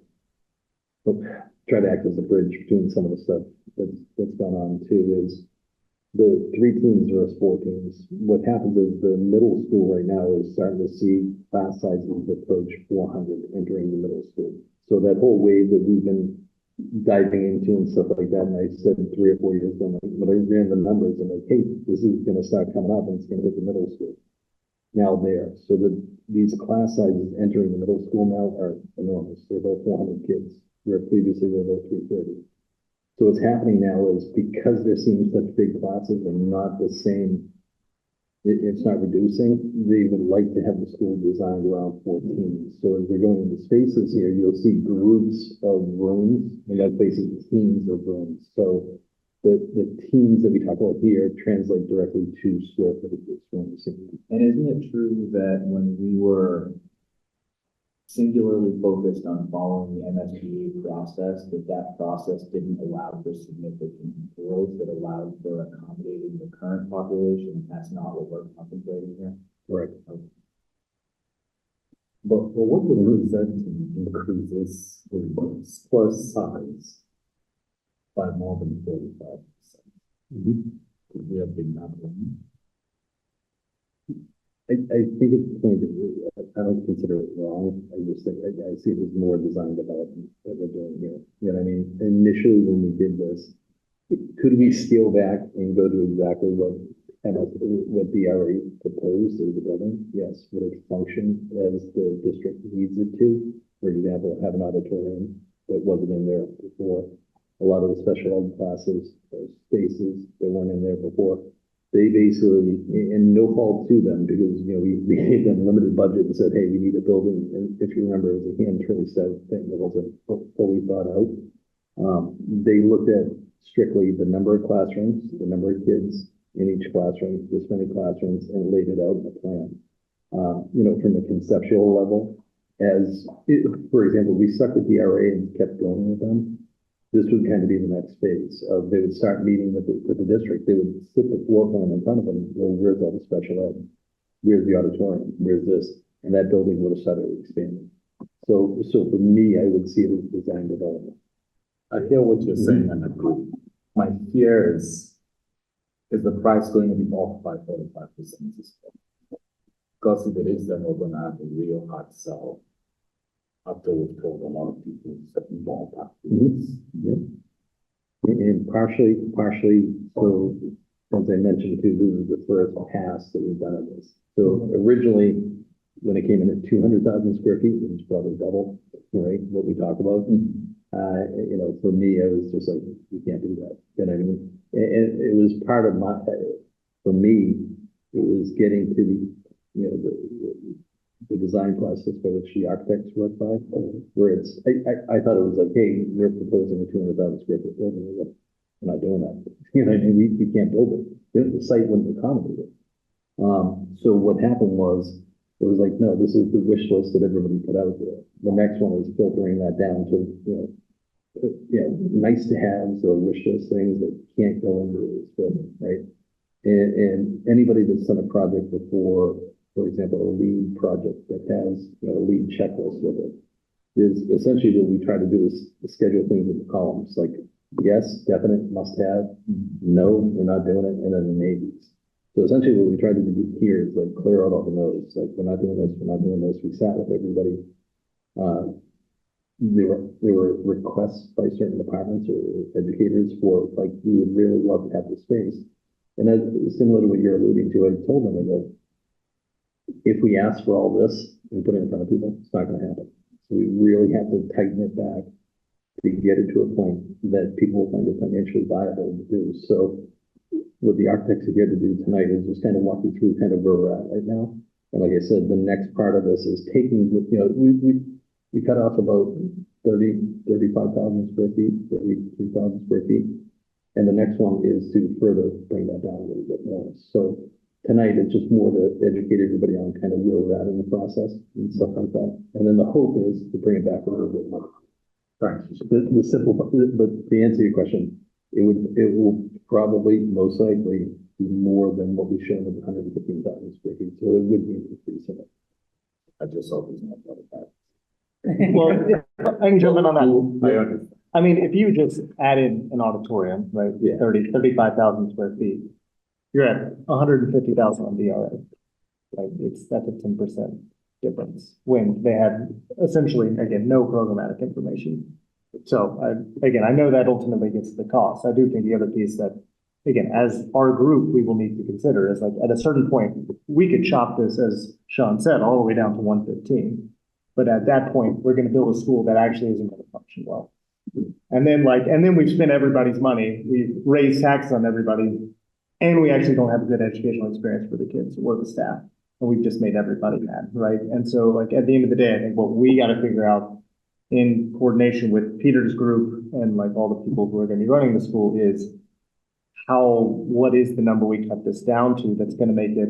try to act as a bridge between some of the stuff that's gone on too is the 3 teams versus 4 teams. What happens is the middle school right now is starting to see class sizes approach 400 entering the middle school. So that whole wave that we've been diving into and stuff like that, and I said 3 or 4 years ago, when I ran the numbers, I'm like, hey, this is going to start coming up and it's going to hit the middle school. Now there, so that these class sizes entering the middle school now are enormous. They're about 400 kids, where previously they were about 330. So what's happening now is because they're seeing such big classes and not the same, it's not reducing, they would like to have the school designed around 14. So as we're going into spaces here, you'll see groups of rooms, and that's basically teams of rooms. So the teams that we talk about here translate directly to square footage from the city. And isn't it true that when we were singularly focused on following the MSBA process, that process didn't allow for significant growth that allowed for accommodating the current population? That's not what we're contemplating here. Right. But what would result in increases in square size by more than 45%? Could we have been that one? I think it's going to be, I don't consider it wrong. I just think, I see it as more design development that we're doing here. You know what I mean? Initially, when we did this, could we scale back and go to exactly what DRA proposed as the building? Yes. Would it function as the district needs it to? For example, have an auditorium, that wasn't in there before. A lot of the special ed classes, those spaces that weren't in there before. They basically, and no fault to them, because, you know, we gave them limited budget and said, hey, we need a building. And if you remember, it was a hand turn thing that wasn't fully thought out. They looked at strictly the number of classrooms, the number of kids in each classroom, this many classrooms, and laid it out in a plan. You know, from a conceptual level, for example, we stuck with DRA and kept going with them. This would kind of be the next phase of, they would start meeting with the district. They would sit the floor plan in front of them. Well, where's all the special ed? Where's the auditorium? Where's this? And that building would have started expanding. So for me, I would see it as design development. I hear what you're saying and agree. My fear is the price going to be off by 45% this year? Because if it is, then we're gonna have a real hard sell after we've told a lot of people certain ballpark. Yep. And partially, so as I mentioned too, this is the first pass that we've done of this. So originally, when it came in at 200,000 square feet, it was probably double, right, what we talked about. You know, for me, I was just like, we can't do that. You know what I mean? And it was part of for me, it was getting to the design process by which the architects work by, where I thought it was like, hey, we're proposing a 200,000 square foot building. We're not doing that. You know what I mean? We can't build it. The site wouldn't accommodate it. So what happened was, it was like, no, this is the wish list that everybody put out there. The next one is filtering that down to, nice to haves or wish list things that can't go into this building, right? And anybody that's done a project before, for example, a lead project that has, a lead checklist with it, is essentially what we try to do is schedule things in the columns, like yes, definite, must have, no, we're not doing it, and then the maybes. So essentially what we tried to do here is like clear out all the no's, like we're not doing this, we're not doing this. We sat with everybody. There were requests by certain departments or educators for like, we would really love to have the space. And as similar to what you're alluding to, I told them, I go, if we ask for all this and put it in front of people, it's not going to happen. So we really have to tighten it back to get it to a point that people will find it financially viable to do. So what the architects are here to do tonight is just kind of walk you through kind of where we're at right now. And like I said, the next part of this is taking, we cut off about 35,000 square feet, 33,000 square feet. And the next one is to further bring that down a little bit more. So tonight, it's just more to educate everybody on kind of where we're at in the process and stuff like that. And then the hope is to bring it back a little bit more. Sorry, the simple, but to answer your question, it will probably most likely be more than what we showed of 115,000 square feet. So it would be an increase in it. I just hope it's not that. Well, I can jump in on that. I mean, if you just added an auditorium, right, 35,000 square feet, you're at 150,000 on DRA, right? That's a 10% difference when they had essentially, again, no programmatic information. So I know that ultimately gets to the cost. I do think the other piece that, again, as our group, we will need to consider is like at a certain point, we could chop this, as Sean said, all the way down to 115. But at that point, we're going to build a school that actually isn't going to function well. And then we've spent everybody's money. We've raised taxes on everybody, and we actually don't have a good educational experience for the kids or the staff. And we've just made everybody mad, right? And so like at the end of the day, I think what we got to figure out in coordination with Peter's group and like all the people who are going to be running the school is what is the number we cut this down to that's going to make it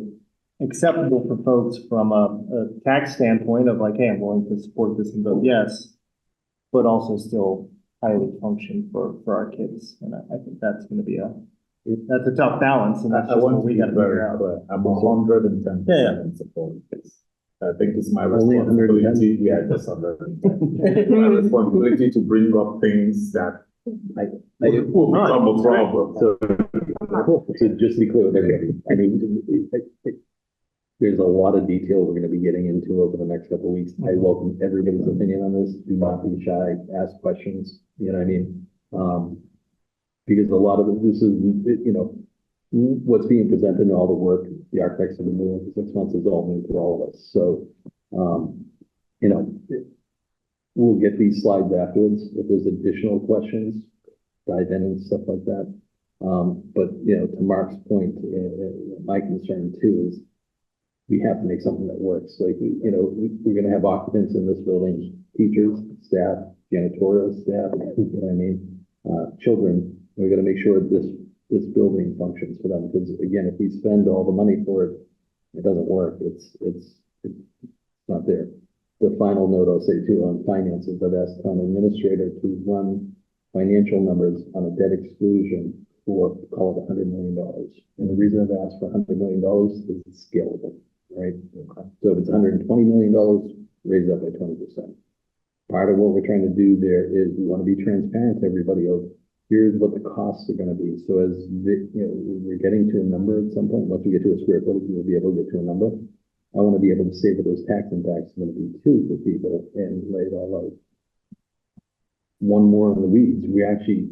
acceptable for folks from a tax standpoint of like, hey, I'm willing to support this and vote yes, but also still highly function for our kids. And I think that's going to be that's a tough balance, and that's just what we got to figure out. I'm 110% in support of this. I think it's my responsibility. Yeah, just 110. My responsibility to bring up things that will become a problem. So just to be clear with everybody, I mean, there's a lot of detail we're going to be getting into over the next couple of weeks. I welcome everybody's opinion on this. Do not be shy. Ask questions. You know what I mean? Because a lot of this is, what's being presented and all the work the architects have been doing for 6 months is all new to all of us. So, we'll get these slides afterwards. If there's additional questions, dive in and stuff like that. But, you know, to Mark's point, my concern too is we have to make something that works. Like, you know, we're going to have occupants in this building, teachers, staff, janitorial staff, you know what I mean? Children. We're going to make sure that this building functions for them. Because again, if we spend all the money for it, it doesn't work. It's not there. The final note I'll say too on finances, I've asked town administrator to run financial numbers on a debt exclusion for, call it $100 million. And the reason I've asked for $100 million is it's scalable, right? So if it's $120 million, raise it up by 20%. Part of what we're trying to do there is we want to be transparent to everybody of here's what the costs are going to be. So as we're getting to a number at some point, once we get to a square footage, we'll be able to get to a number. I want to be able to say what those tax impacts are going to be too for people and lay it all out. One more in the weeds, we actually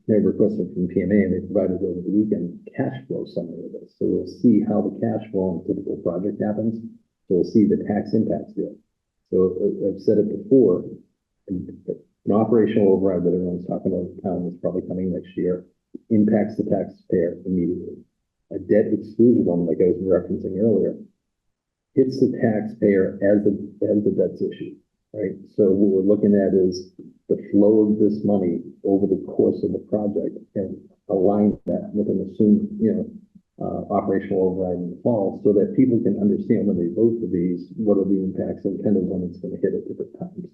have requested from PMA and they provided over the weekend cash flow summary of this. So we'll see how the cash flow on a typical project happens. So we'll see the tax impacts there. So I've said it before, an operational override that everyone's talking about in town is probably coming next year, impacts the taxpayer immediately. A debt exclusion one, like I was referencing earlier, hits the taxpayer as the debt's issued, right? So what we're looking at is the flow of this money over the course of the project and align that with an assumed, operational override in the fall so that people can understand when they vote for these, what are the impacts and kind of when it's going to hit at different times.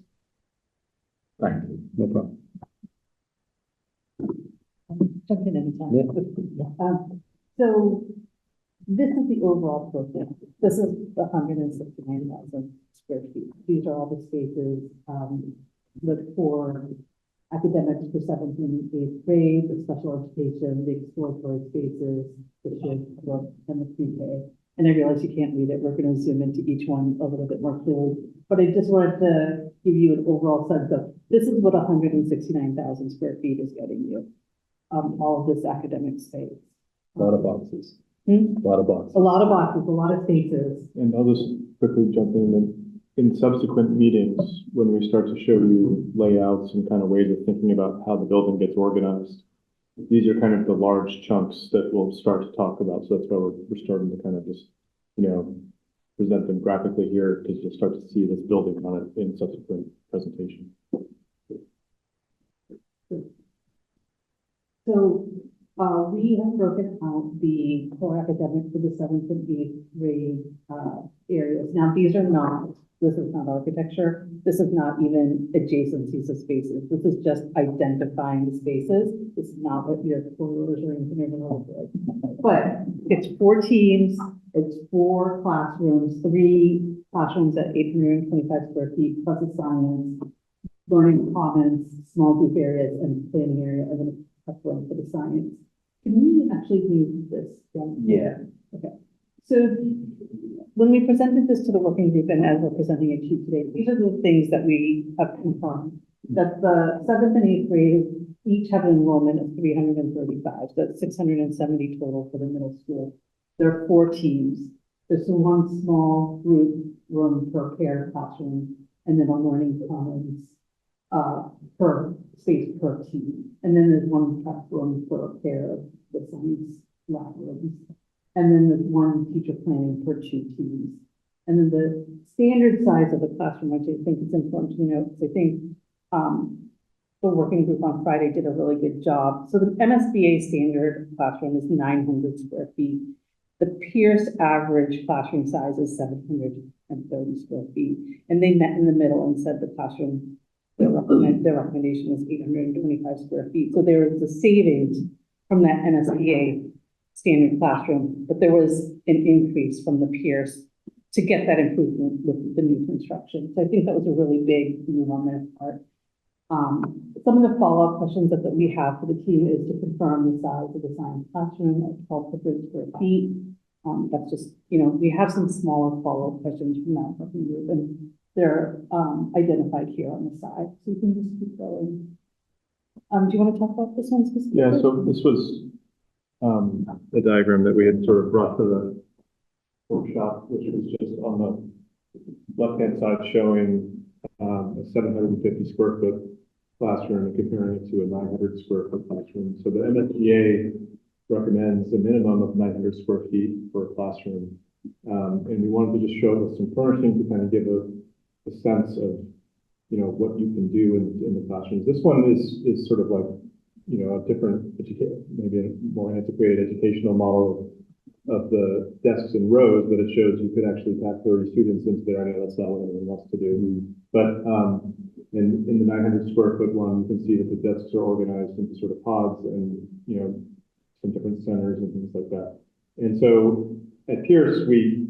Thank you. No problem. Jump in anytime. Yeah. So this is the overall program. This is 169,000 square feet. These are all the spaces, for academics for 7th and 8th grade, the special education, the exploratory spaces, the shift, and the pre-K. And I realize you can't read it. We're going to zoom into each one a little bit more clearly. But I just wanted to give you an overall sense of this is what 169,000 square feet is getting you. All of this academic space. A lot of boxes. A lot of boxes. A lot of boxes, a lot of spaces. And I'll just quickly jump in subsequent meetings, when we start to show you layouts and kind of ways of thinking about how the building gets organized, these are kind of the large chunks that we'll start to talk about. So that's why we're starting to kind of just, present them graphically here, because you'll start to see this building on it in subsequent presentation. So we have broken out the core academic for the 7th and 8th grade areas. Now, this is not architecture. This is not even adjacencies of spaces. This is just identifying the spaces. This is not what your corridors or anything are going to look like. But it's 4 teams, it's 4 classrooms, 3 classrooms at 825 square feet, plus a science, learning commons, small group areas, and planning area of an one for the science. Can we actually move this down? Yeah. Okay. So when we presented this to the working group and as we're presenting it to you today, these are the things that we have confirmed. That the 7th and 8th grade each have an enrollment of 335. So that's 670 total for the middle school. There are 4 teams. There's 1 small group room per pair classroom, and then a learning commons per space per team. And then there's 1 prep room for a pair of the science lab rooms. And then there's 1 teacher planning per 2 teams. And then the standard size of the classroom, which I think is important to note, because I think the working group on Friday did a really good job. So the MSBA standard classroom is 900 square feet. The Pierce average classroom size is 730 square feet. And they met in the middle and said the classroom, their recommendation was 825 square feet. So there was a savings from that MSBA standard classroom, but there was an increase from the Pierce to get that improvement with the new construction. So I think that was a really big move on their part. Some of the follow-up questions that we have for the team is to confirm the size of the science classroom at 12 square feet. That's just, we have some smaller follow-up questions from that working group, and they're identified here on the side. So you can just keep going. Do you want to talk about this one specifically? Yeah, so this was a diagram that we had sort of brought to the workshop, which was just on the left-hand side showing a 750 square foot classroom and comparing it to a 900 square foot classroom. So the MSBA recommends a minimum of 900 square feet for a classroom. And we wanted to just show with some furnishing to kind of give a sense of, you know, what you can do in the classrooms. This one is sort of like, you know, a different, maybe a more antiquated educational model of the desks in rows, but it shows you could actually pack 30 students into there. I know that's not what everyone wants to do. But in the 900 square foot one, you can see that the desks are organized into sort of pods and, you know, some different centers and things like that. And so at Pierce, we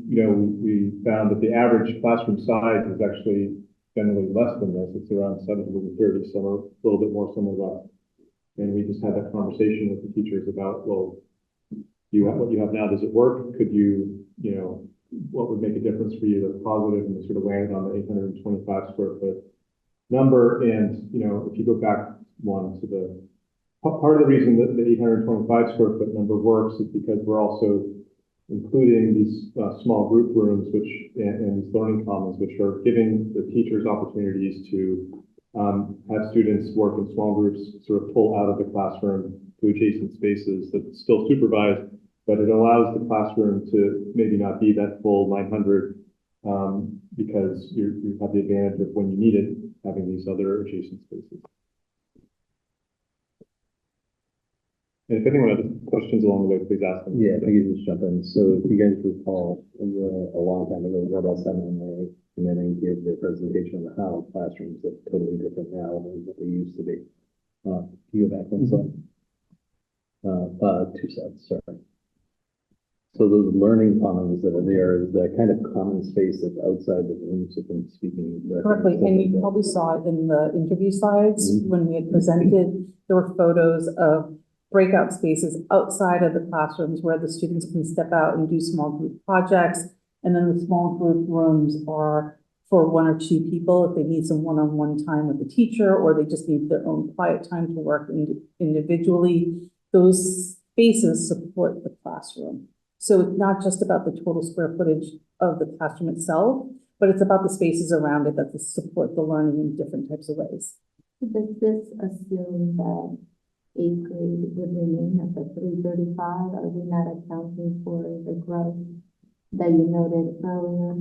found that the average classroom size is actually generally less than this. It's around 730, some are a little bit more, some are less. And we just had that conversation with the teachers about, well, what you have now, does it work? Could you, you know, what would make a difference for you that's positive? And we sort of landed on the 825 square foot number. And, you know, if you go back one to the, part of the reason that the 825 square foot number works is because we're also including these small group rooms, which, and these learning commons, which are giving the teachers opportunities to have students work in small groups, sort of pull out of the classroom to adjacent spaces that's still supervised, but it allows the classroom to maybe not be that full 900 because you have the advantage of when you need it, having these other adjacent spaces. And if anyone has questions along the way, please ask them. Yeah, I can just jump in. So if you guys recall, a long time ago, WebS MMA came in and gave their presentation on how classrooms are totally different now than what they used to be. Can you go back one slide? Two slides, sorry. So those learning commons that are there is that kind of common space that's outside the rooms that I'm speaking. Correctly, and you probably saw it in the interview slides when we had presented. There were photos of breakout spaces outside of the classrooms where the students can step out and do small group projects. And then the small group rooms are for one or two people if they need some one-on-one time with the teacher, or they just need their own quiet time to work individually. Those spaces support the classroom. So it's not just about the total square footage of the classroom itself, but it's about the spaces around it that support the learning in different types of ways. Does this assume that 8th grade would remain at the 335? Are we not accounting for the growth that you noted earlier,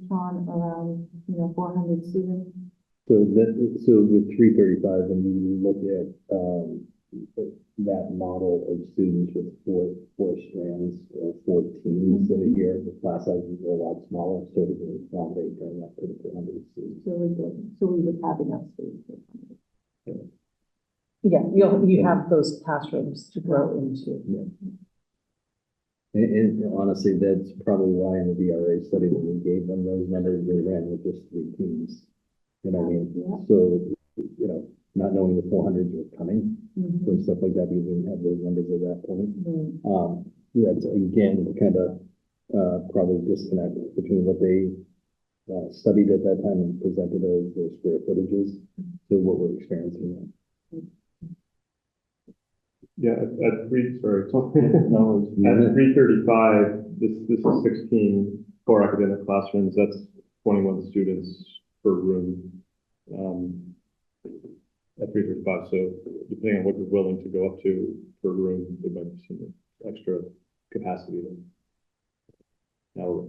Sean, around 400 students? So with 335, when you look at that model of students with four strands or 4 teams that are here, the class sizes are a lot smaller, so it can accommodate during that to 400 students. So we would have enough space for Yeah. Yeah, you have those classrooms to grow into. Yeah. And honestly, that's probably why in the DRA study when we gave them those numbers, they ran with just 3 teams. You know what I mean? Yeah. So, you know, not knowing the 400s were coming or stuff like that, because we didn't have those numbers at that point. That's again kind of probably disconnect between what they studied at that time and presented as their square footages to what we're experiencing now. Yeah, at 335, this is 16 core academic classrooms. That's 21 students per room at 335. So depending on what you're willing to go up to per room, there might be some extra capacity there. Now,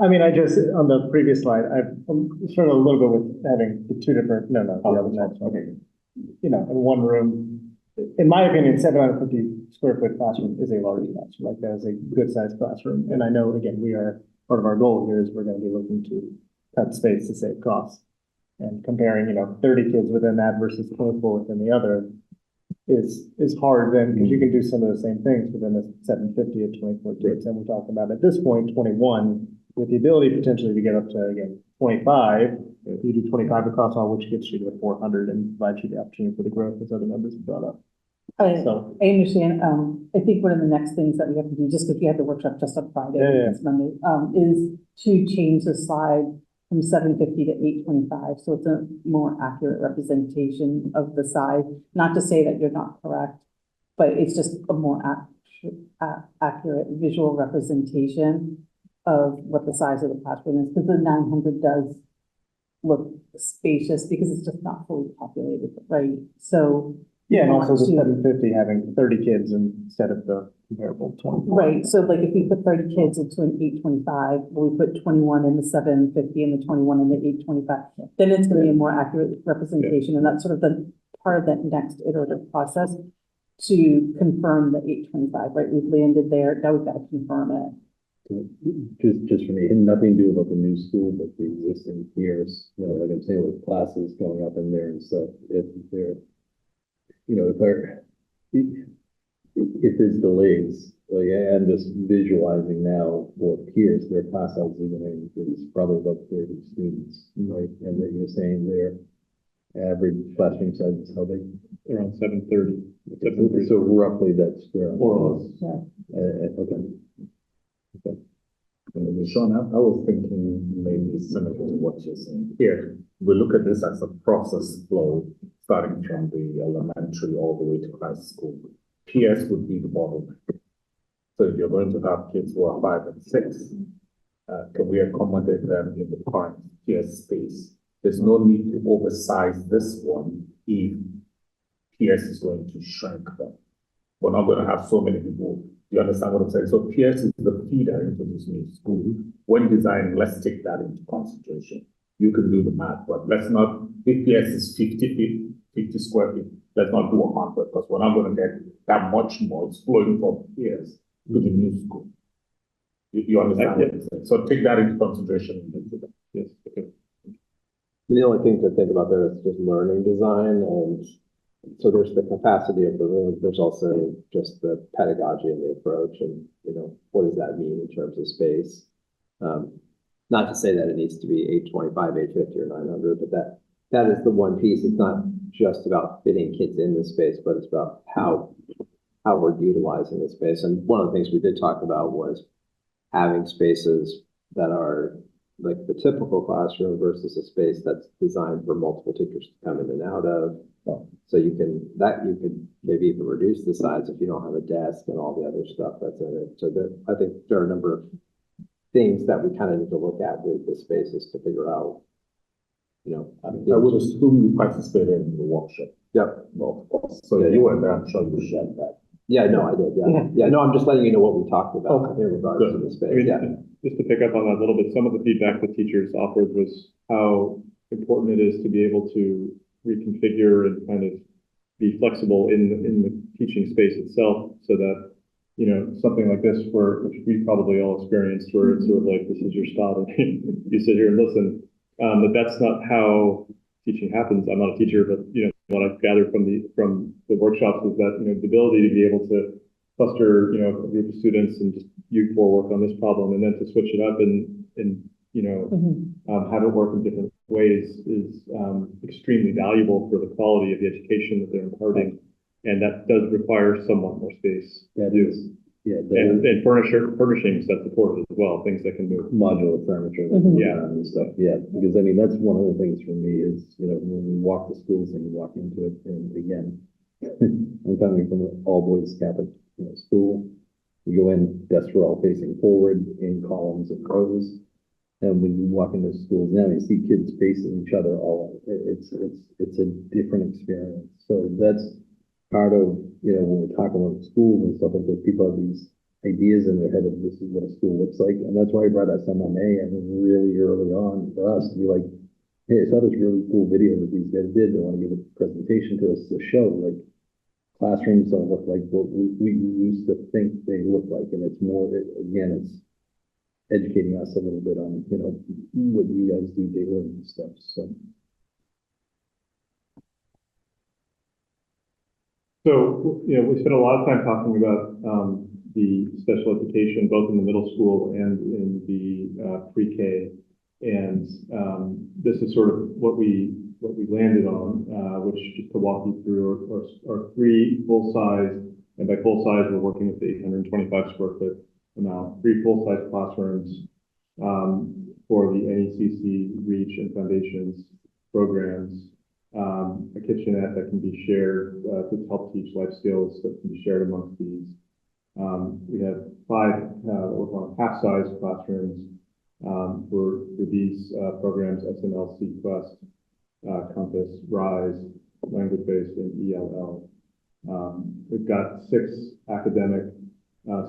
I mean, I just, on the previous slide, I'm sort of a little bit with having the two different, the other next one. Okay. You know, in one room, in my opinion, 750 square foot classroom is a large classroom. Like that is a good sized classroom. And I know, again, part of our goal here is we're going to be looking to cut space to save costs. And comparing, 30 kids within that versus 24 within the other is hard then, because you can do some of the same things within the 750 at 24 kids. And we're talking about at this point, 21, with the ability potentially to get up to, again, 25. If you do 25 across all, which gets you to 400 and provides you the opportunity for the growth as other numbers have brought up. I understand. I think one of the next things that we have to do, just because we had the workshop just on Friday, this Monday, is to change the slide from 750 to 825. So it's a more accurate representation of the size. Not to say that you're not correct, but it's just a more accurate visual representation of what the size of the classroom is, because the 900 does look spacious because it's just not fully populated, right? So. Yeah, and also the want to- 750 having 30 kids instead of the comparable 20. Right, so like if we put 30 kids into an 825, or we put 21 in the 750 and the 21 in the 825, then it's gonna be a more accurate representation, and that's sort of the part of that next iterative process to confirm the 825, right? We've landed there, now we've got to confirm it. Just for me, nothing to do about the new school, but the existing peers, you know, like I'm saying, with classes going up in there and stuff, if they're, you know, if there's delays, like I'm just visualizing now for peers, their class size is going to increase probably about 30 students, right? And then you're saying their average classroom size is how big? Around 730. So roughly that's where. More or less. Okay. Sean, I was thinking maybe similar to what you're saying here. We look at this as a process flow, starting from the elementary all the way to high school. PS would be the bottleneck. So if you're going to have kids who are 5 and 6, can we accommodate them in the current PS space? There's no need to oversize this one if PS is going to shrink them. We're not going to have so many people. You understand what I'm saying? So PS is the feeder into this new school. When designing, let's take that into consideration. You can do the math, but let's not, if PS is 50 square feet, let's not do 100, because we're not going to get that much more. It's flowing from PS to the new school. You understand what I'm saying? So take that into consideration. Yes, okay. The only thing to think about there is just learning design, and so there's the capacity of the room, there's also just the pedagogy and the approach, and you know, what does that mean in terms of space? Not to say that it needs to be 825, 850, or 900, but that is the one piece. It's not just about fitting kids in the space, but it's about how we're utilizing the space. And one of the things we did talk about was having spaces that are like the typical classroom versus a space that's designed for multiple teachers to come in and out of. So you could maybe even reduce the size if you don't have a desk and all the other stuff that's in it. So I think there are a number of things that we kind of need to look at with the spaces to figure out, you know. I would assume you participated in the workshop. Yep. So you were there, I'm sure you shared that. Yeah, no, I did. Yeah. No, I'm just letting you know what we talked about in regards to the space. I mean, Yeah. just to pick up on that a little bit, some of the feedback the teachers offered was how important it is to be able to reconfigure and kind of be flexible in the teaching space itself, so that, you know, something like this, which we probably all experienced, where it's sort of like, this is your spot, and you sit here and listen. But that's not how teaching happens. I'm not a teacher, but you know, what I've gathered from the workshops is that, you know, the ability to be able to cluster, you know, a group of students and just you four work on this problem, and then to switch it up and you know, have it work in different ways is extremely valuable for the quality of the education that they're imparting, and that does require somewhat more space. That is, yeah. And furnishings that support it as well, things that can move. Modular furniture. And stuff, yeah, because I mean, that's one of the things for me is, you know, when we walk the schools and you walk into it, and again, I'm coming from an all-boys Catholic, you know, school. You go in, desks are all facing forward in columns and rows. And when you walk into schools now, you see kids facing each other all, it's a different experience. So that's part of, you know, when we're talking about schools and stuff like that, people have these ideas in their head of this is what a school looks like. And that's why I brought SMA, and really early on for us to be like, hey, I saw this really cool video that these guys did. They want to give a presentation to us to show like classrooms don't look like what we used to think they look like. And it's more, again, it's educating us a little bit on, you know, what you guys do daily and stuff. So, you know, we spent a lot of time talking about the special education, both in the middle school and in the pre-K. And this is sort of what we landed on, which, just to walk you through, are 3 full-size, and by full-size, we're working with the 825 square foot amount, 3 full-size classrooms for the NECC, REACH, and Foundations programs, a kitchenette that can be shared to help teach life skills that can be shared amongst these, We have 5 what we call half-size classrooms for these programs: SNL, Quest, Compass, Rise, language-based, and ELL. We've got 6 academic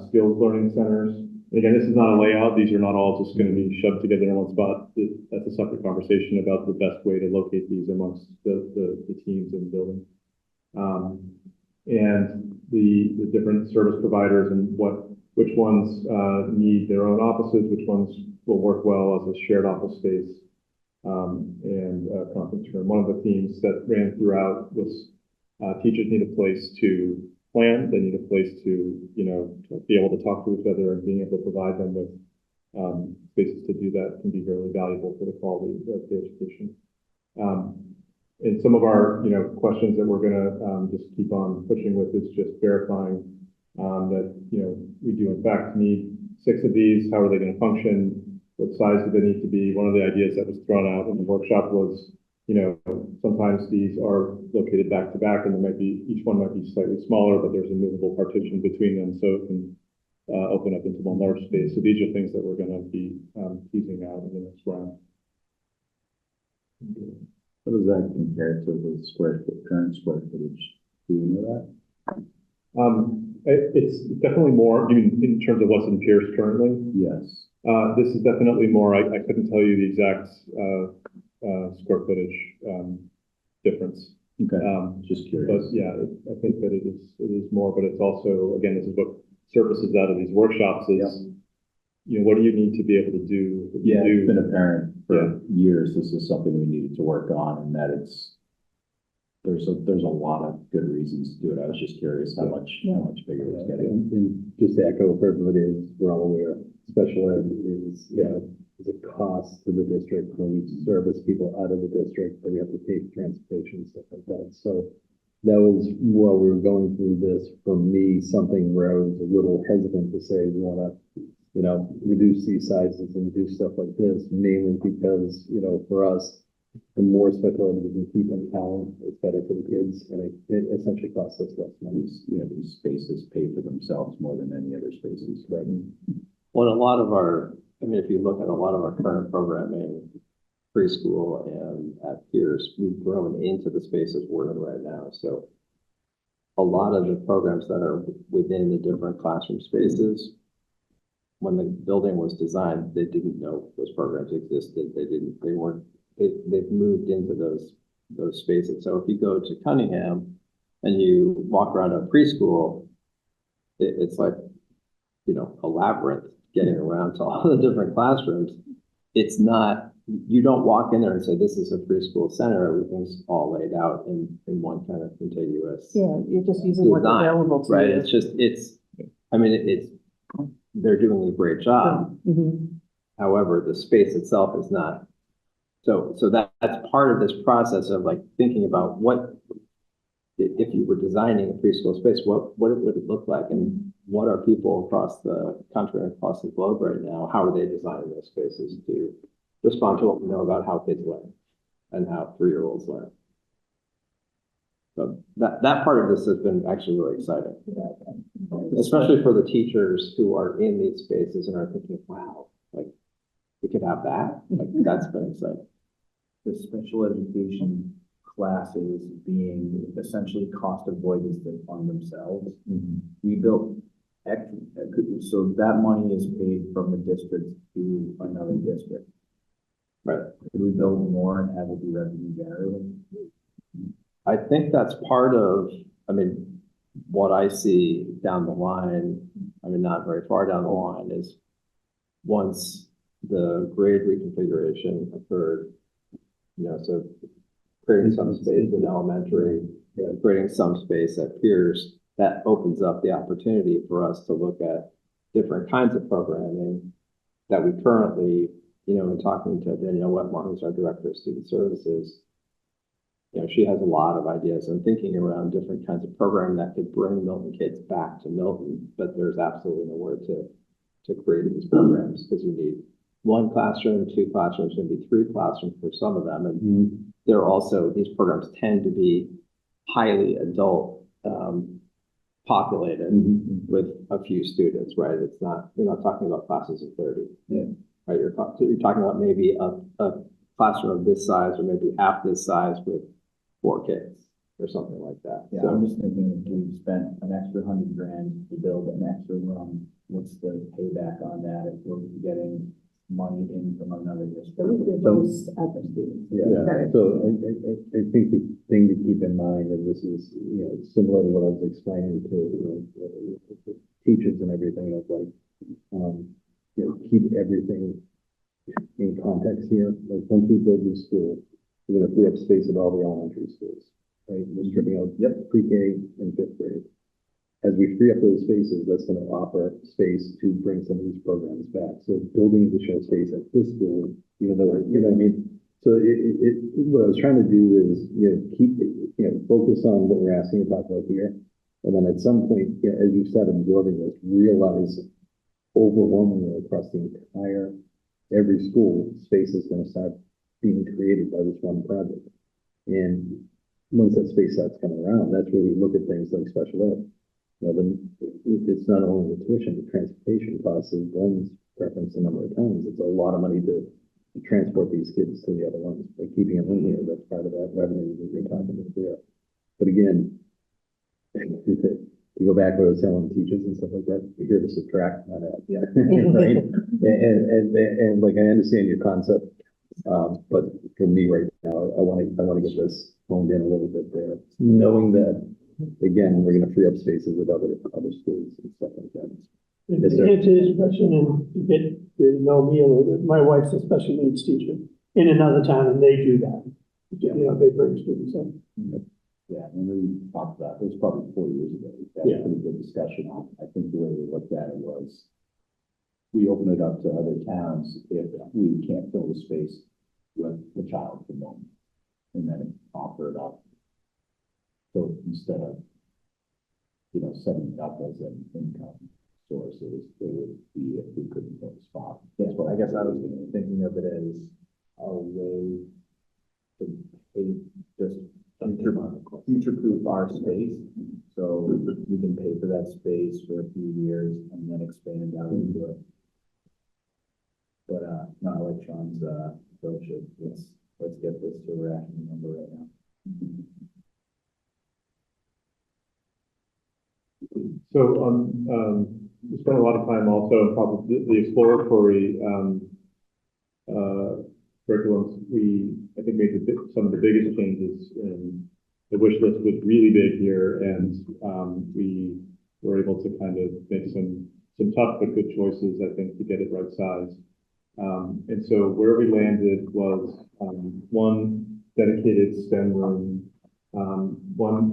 skills learning centers. And again, this is not a layout. These are not all just going to be shoved together in one spot. That's a separate conversation about the best way to locate these amongst the teams in the building. And the different service providers and which ones need their own offices, which ones will work well as a shared office space and conference room. One of the themes that ran throughout was teachers need a place to plan. They need a place to, to be able to talk to each other, and being able to provide them with spaces to do that can be very valuable for the quality of the education. And some of our, questions that we're going to just keep on pushing with is just verifying that, we do in fact need 6 of these. How are they going to function? What size do they need to be? One of the ideas that was thrown out in the workshop was, sometimes these are located back to back, and each one might be slightly smaller, but there's a movable partition between them, so it can open up into one large space. So these are things that we're going to be teasing out in the next round. How does that compare to the current square footage? Do you know that? It's definitely more, in terms of what's in Pierce currently? Yes. This is definitely more. I couldn't tell you the exact square footage difference. Okay. Just curious. But yeah, I think that it is more, but it's also, again, this is what surfaces out of these workshops is, what do you need to be able to do? It's been apparent for years. This is something we needed to work on, and that there's a lot of good reasons to do it. I was just curious how much bigger it's getting. And just to echo for everybody, as we're all aware, special ed is a cost to the district when we service people out of the district, but we have to pay for transportation and stuff like that. So that was, while we were going through this, for me, something where I was a little hesitant to say we want to, reduce these sizes and do stuff like this, mainly because, for us, the more special ed we can keep in town, it's better for the kids, and it essentially costs us less money. These spaces pay for themselves more than any other spaces. Right. Well, a lot of if you look at a lot of our current programming, preschool and at Pierce, we've grown into the spaces we're in right now. So a lot of the programs that are within the different classroom spaces, when the building was designed, they didn't know those programs existed. They've moved into those spaces. So if you go to Cunningham and you walk around a preschool, it's like, a labyrinth getting around to all the different classrooms. It's not, you don't walk in there and say, this is a preschool center. Everything's all laid out in one kind of contiguous. Yeah, you're just using what's available to you. Right. They're doing a great job. Mm-hmm. However, the space itself is not. So that's part of this process of like thinking about what, if you were designing a preschool space, what would it look like, and what are people across the country and across the globe right now? How are they designing those spaces to respond to what we know about how kids learn and how 3-year-olds learn? So that part of this has been actually really exciting, especially for the teachers who are in these spaces and are thinking, wow, like we could have that. Like that's been exciting. The special education classes being essentially cost avoidance that fund themselves. Mm-hmm. We built so that money is paid from the district to another district. Right. Could we build more and have it be revenue generating? I think that's part of, what I see down the line, not very far down the line, is once the grade reconfiguration occurred, so creating some space in elementary, creating some space at Pierce, that opens up the opportunity for us to look at different kinds of programming that we currently, in talking to Danielle Wetmore, who's our Director of Student Services, she has a lot of ideas and thinking around different kinds of programming that could bring Milton kids back to Milton, but there's absolutely nowhere to create these programs because you need 1 classroom, 2 classrooms, maybe 3 classrooms for some of them. And they're also, these programs tend to be highly adult populated Mhm. with a few students, right? It's not, you're not talking about classes of 30. Yeah. Right, you're talking about maybe a classroom of this size or maybe half this size with 4 kids or something like that. Yeah, So I'm just thinking if we spent an extra $100,000 to build an extra room, what's the payback on that if we're getting money in from another district? Those other students. Yeah, so I think the thing to keep in mind, and this is, similar to what I was explaining to, teachers and everything, of like, keep everything in context here. Like, once we build this school, we're gonna free up space at all the elementary schools, right? We're stripping out, pre-K and 5th grade. As we free up those spaces, that's gonna offer space to bring some of these programs back. So building additional space at this school, even though, you know what I mean? So what I was trying to do is, keep, focus on what we're asking to talk about here. And then at some point, as you start absorbing this, realize overwhelmingly across the entire, every school, space is gonna start being created by this one project. And once that space starts coming around, that's where we look at things like special ed. Then it's not only the tuition, the transportation costs, as Glenn's referenced a number of times, it's a lot of money to transport these kids to the other ones, by keeping them in here. That's part of that revenue that you're talking about there. But again, to go back to what I was telling teachers and stuff like that, we're here to subtract, not add. Yeah. Right. And like, I understand your concept, but for me right now, I want to get this honed in a little bit there, knowing that, again, we're going to free up spaces with other schools and stuff like that. To answer his question and to get to know me a little bit, my wife's a special needs teacher in another town, and they do that. They bring students in. Yeah, and we talked about, it was probably 4 years ago, we had a pretty good discussion on it. I think the way we looked at it was, we open it up to other towns if we can't fill the space with the child from them, and then offer it up. So instead of, setting it up as an income source, it would be if we couldn't fill the spot. That's what I guess I was thinking of it as a way to pay, just future-proof our space. So we can pay for that space for a few years and then expand out into it. But no, I like Sean's approach of let's get this to a rational number right now. So, we spent a lot of time also, probably the exploratory, curriculums. I think, made some of the biggest changes, and the wish list was really big here, and, we were able to kind of make some tough but good choices, I think, to get it right size. And so where we landed was, one dedicated STEM room, one,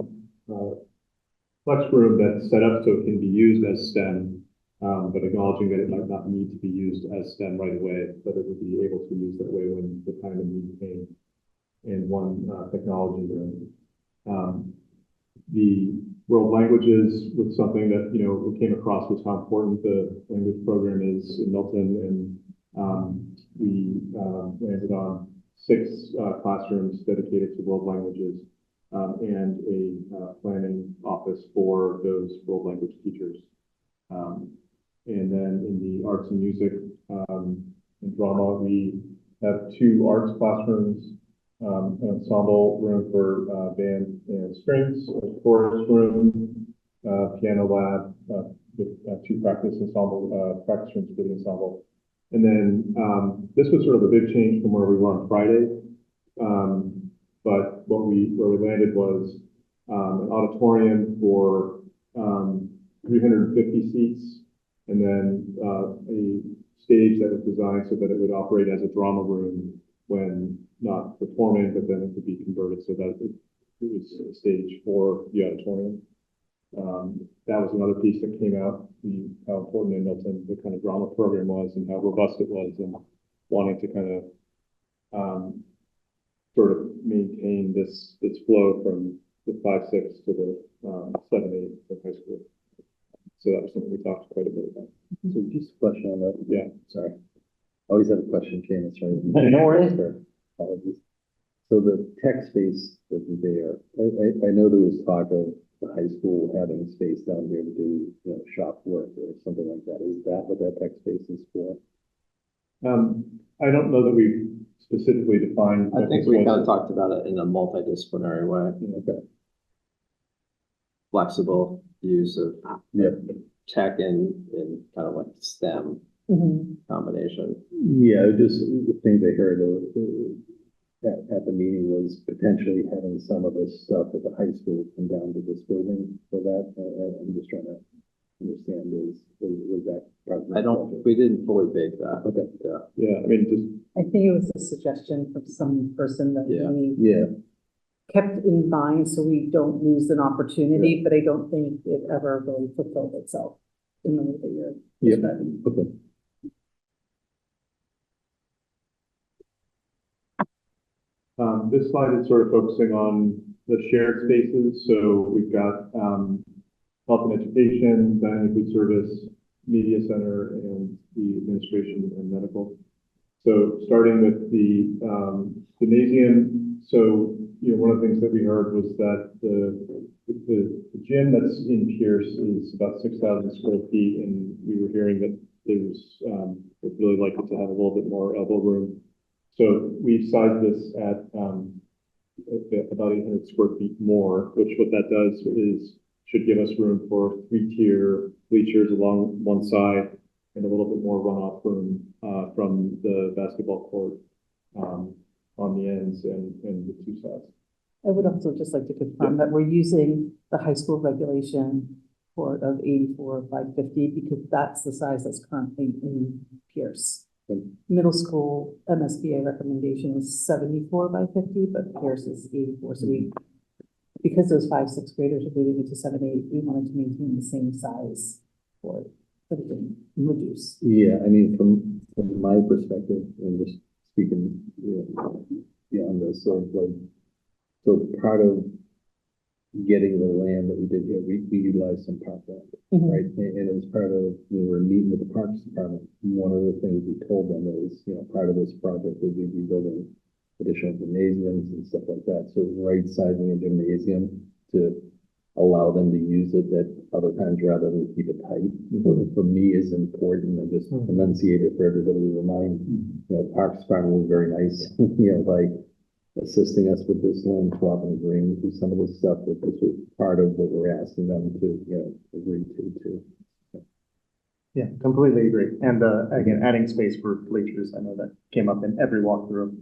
flex room that's set up so it can be used as STEM, but acknowledging that it might not need to be used as STEM right away, but it would be able to be used that way when the time of need came. And one technology room. The world languages was something that, we came across was how important the language program is in Milton, and we landed on 6 classrooms dedicated to world languages. And a planning office for those world language teachers. And then in the arts and music and drama, we have 2 arts classrooms, an ensemble room for band and strings, a chorus room, piano lab with 2 practice rooms for the ensemble. And then this was sort of a big change from where we were on Friday. But where we landed was an auditorium for 350 seats, and then a stage that was designed so that it would operate as a drama room when not performing, but then it could be converted so that it was a stage for the auditorium. That was another piece that came out, how important in Milton the kind of drama program was and how robust it was, and wanting to kind of sort of maintain this flow from the 5-6 to the 7-8 of high school. So that was something we talked quite a bit about. So just a question on that. Yeah. Sorry. I always have a question, Shane. Sorry. No worries. Apologies. So the tech space that's there, I know there was talk of the high school having space down here to do, shop work or something like that. Is that what that tech space is for? I don't know that we've specifically defined. I think we kind of talked about it in a multidisciplinary way. Okay. Flexible use of tech and kind of like STEM combination. Yeah, just the things I heard at the meeting was potentially having some of this stuff at the high school come down to this building for that. I'm just trying to understand was that part of the project? We didn't fully bake that. Okay. Yeah, I mean, just I think it was a suggestion from some person that we Yeah. kept in mind so we don't lose an opportunity, but I don't think it ever really fulfilled itself in the way that you're describing. Okay. This slide is sort of focusing on the shared spaces. So we've got health and education, dining and food service, media center, and the administration and medical. So starting with the gymnasium. So, one of the things that we heard was that the gym that's in Pierce is about 6,000 square feet, and we were hearing that there's would really like it to have a little bit more elbow room. So we've sized this at about 800 square feet more, which what that does is should give us room for 3-tier bleachers along one side and a little bit more runoff room from the basketball court on the ends and the two sides. I would also just like to confirm that we're using the high school regulation for of 84/550 because that's the size that's currently in Pierce. Middle school MSBA recommendation is 74/50, but Pierce is 84. So because those 5, 6 graders are moving into 7, 8, we wanted to maintain the same size for the reduce. Yeah, I mean, from my perspective, and just speaking on this, so part of getting the land that we did here, we utilized some park land, right? And it was part of, when we were meeting with the Parks Department, one of the things we told them is, part of this project would be building additional gymnasiums and stuff like that. So right sizing a gymnasium to allow them to use it at other times rather than keep it tight. For me is important and just enunciate it for everybody to remind, Parks Department was very nice, like assisting us with this land swap and agreeing to some of this stuff, but this was part of what we're asking them to, agree to. Yeah, completely agree. And again, adding space for bleachers, I know that came up in every walkthrough.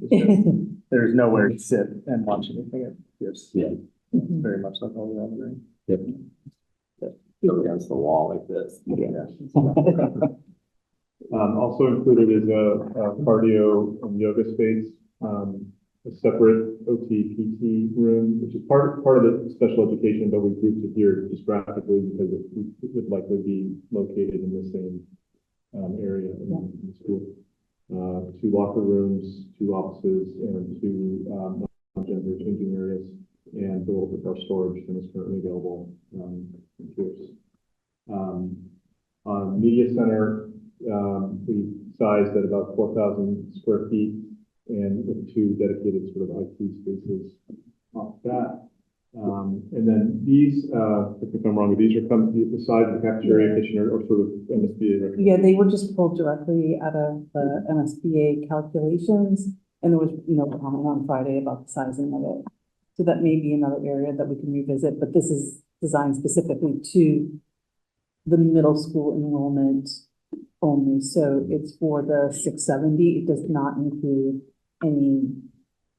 There's nowhere to sit and watch anything at Pierce. Yeah. Very much like all around the ring. Yep. Go against the wall like this. Yeah. Also included is a cardio and yoga space, a separate OT PT room, which is part of the special education, but we grouped it here just graphically because it would likely be located in the same area in the school. 2 locker rooms, 2 offices, and 2 gender changing areas, and a little bit more storage than is currently available in Pierce. Media center, we sized at about 4,000 square feet, and with 2 dedicated sort of IT spaces off that. And then these, if I'm wrong, these are the size of the cafeteria kitchen or sort of MSBA. Yeah, they were just pulled directly out of the MSBA calculations, and there was, comment on Friday about the sizing of it. So that may be another area that we can revisit, but this is designed specifically to the middle school enrollment only. So it's for the 670. It does not include any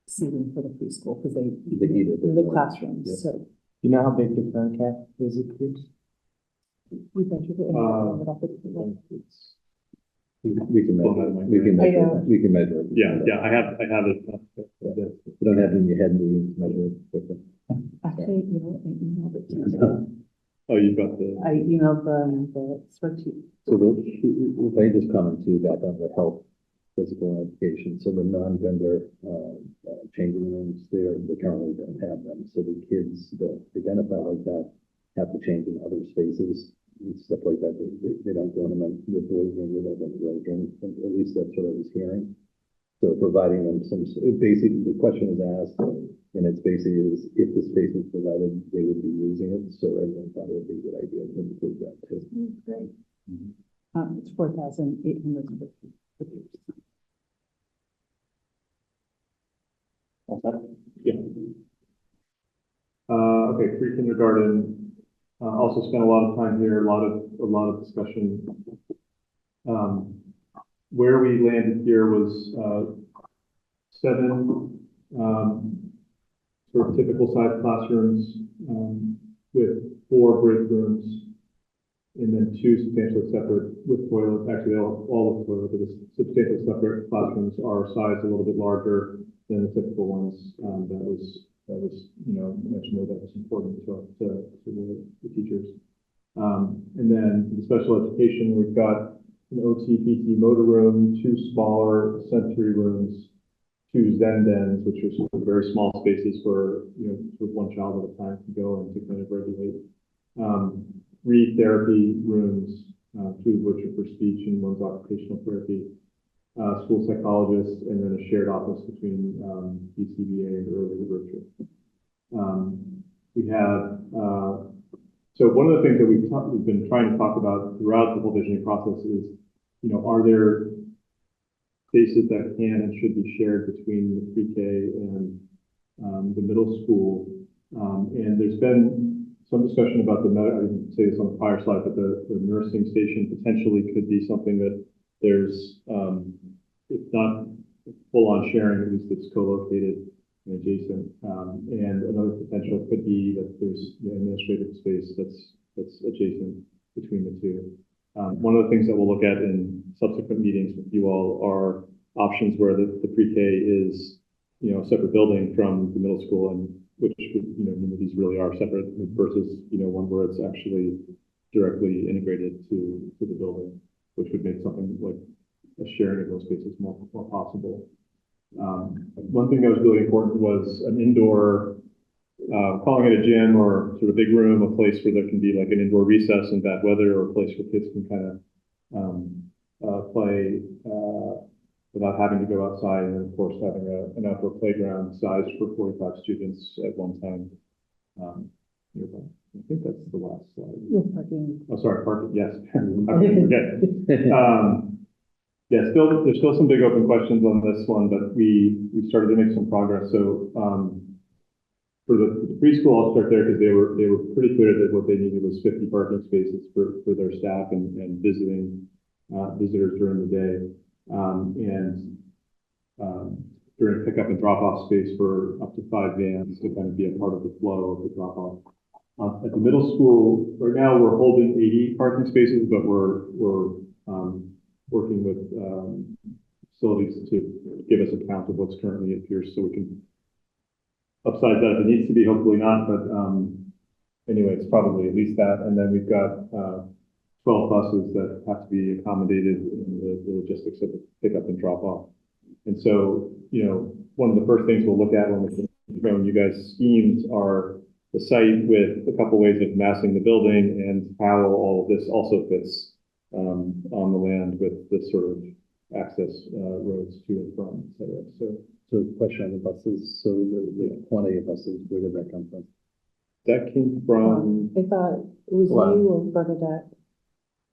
seating for the preschool because they eat in the classrooms. Yeah. So you know how big the current cap is at Pierce? We measured it and We can measure it. Yeah, I have it. You don't have it in your head, we measure it. Actually, I emailed it to you. Oh, you've got the. I emailed the spreadsheet. So if I just comment too back on the health, physical education, so the non-gender changing rooms there, they currently don't have them. So the kids that identify like that have to change in other spaces and stuff like that. They don't go in the boys' room, they don't go in the girls' room. At least that's what I was hearing. So providing them basically, the question is asked, and it's basically is if the space is provided, they would be using it. So everyone thought it would be a good idea to include that too. Great. It's 4,800 square feet. Yeah. Okay, pre-kindergarten, also spent a lot of time here, a lot of discussion. Where we landed here was, 7, sort of typical size classrooms, with 4 break rooms, and then 2 substantially separate with toilets, actually all with toilets, but the substantially separate classrooms are sized a little bit larger than the typical ones. That was, mentioned that was important to the teachers. And then the special education, we've got an OT, PT motor room, 2 smaller sensory rooms, 2 Zen dens, which are sort of very small spaces for, with 1 child at a time to go and to kind of regulate. 3 therapy rooms, 2 of which are for speech and 1's occupational therapy. School psychologist, and then a shared office between BCBA and early literature. We have, so one of the things that we've been trying to talk about throughout the whole visioning process is, are there spaces that can and should be shared between the pre-K and the middle school? And there's been some discussion about I didn't say this on the prior slide, but the nursing station potentially could be something that there's, it's not full-on sharing, at least it's co-located and adjacent. And another potential could be that there's administrative space that's adjacent between the 2. One of the things that we'll look at in subsequent meetings with you all are options where the pre-K is, a separate building from the middle school, and which would, mean that these really are separate versus, one where it's actually directly integrated to the building, which would make something like a sharing of those spaces more possible. One thing that was really important was an indoor, calling it a gym or sort of big room, a place where there can be like an indoor recess in bad weather, or a place where kids can kind of play without having to go outside, and then of course having an outdoor playground sized for 45 students at one time. Nearby. I think that's the last slide. Parking. Oh, sorry, parking. Yes, I forget. Yeah, there's still some big open questions on this one, but we started to make some progress. So for the preschool, I'll start there because they were pretty clear that what they needed was 50 parking spaces for their staff and visiting visitors during the day, and during pickup and drop-off space for up to 5 vans to kind of be a part of the flow of the drop-off. At the middle school, right now we're holding 80 parking spaces, but we're working with facilities to give us a count of what's currently at Pierce, so we can upsize that if it needs to be, hopefully not, but anyway, it's probably at least that. And then we've got 12 buses that have to be accommodated in the logistics of the pickup and drop off. And so, one of the first things we'll look at when we're showing you guys schemes are the site with a couple ways of massing the building and how all of this also fits on the land with this sort of access roads to and from, et cetera. So question on the buses, so the quantity of buses, where did that come from? That came from, I thought it was you or Bernadette.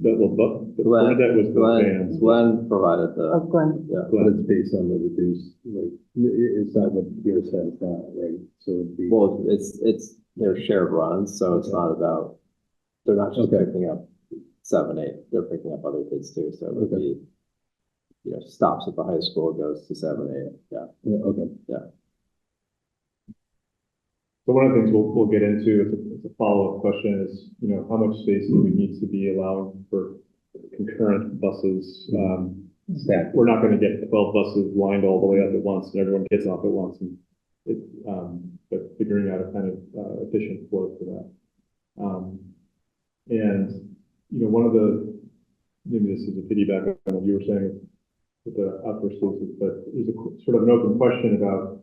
Bernadette was the vans. Glenn provided the, Of Glenn. Yeah, but it's based on the reduced, it's not what Pierce has now, right? So it'd be. well, it's their shared runs, so it's not about, they're not just picking up 7, 8, they're picking up other kids too, so it would be, stops at the high school, goes to 7, 8, yeah. So one of the things we'll get into as a follow-up question is, how much space do we need to be allowing for concurrent buses? We're not going to get 12 buses lined all the way up at once and everyone gets off at once, and but figuring out a kind of efficient flow for that. And one of the, maybe this is a piggyback on what you were saying with the outdoor spaces, but there's a sort of an open question about,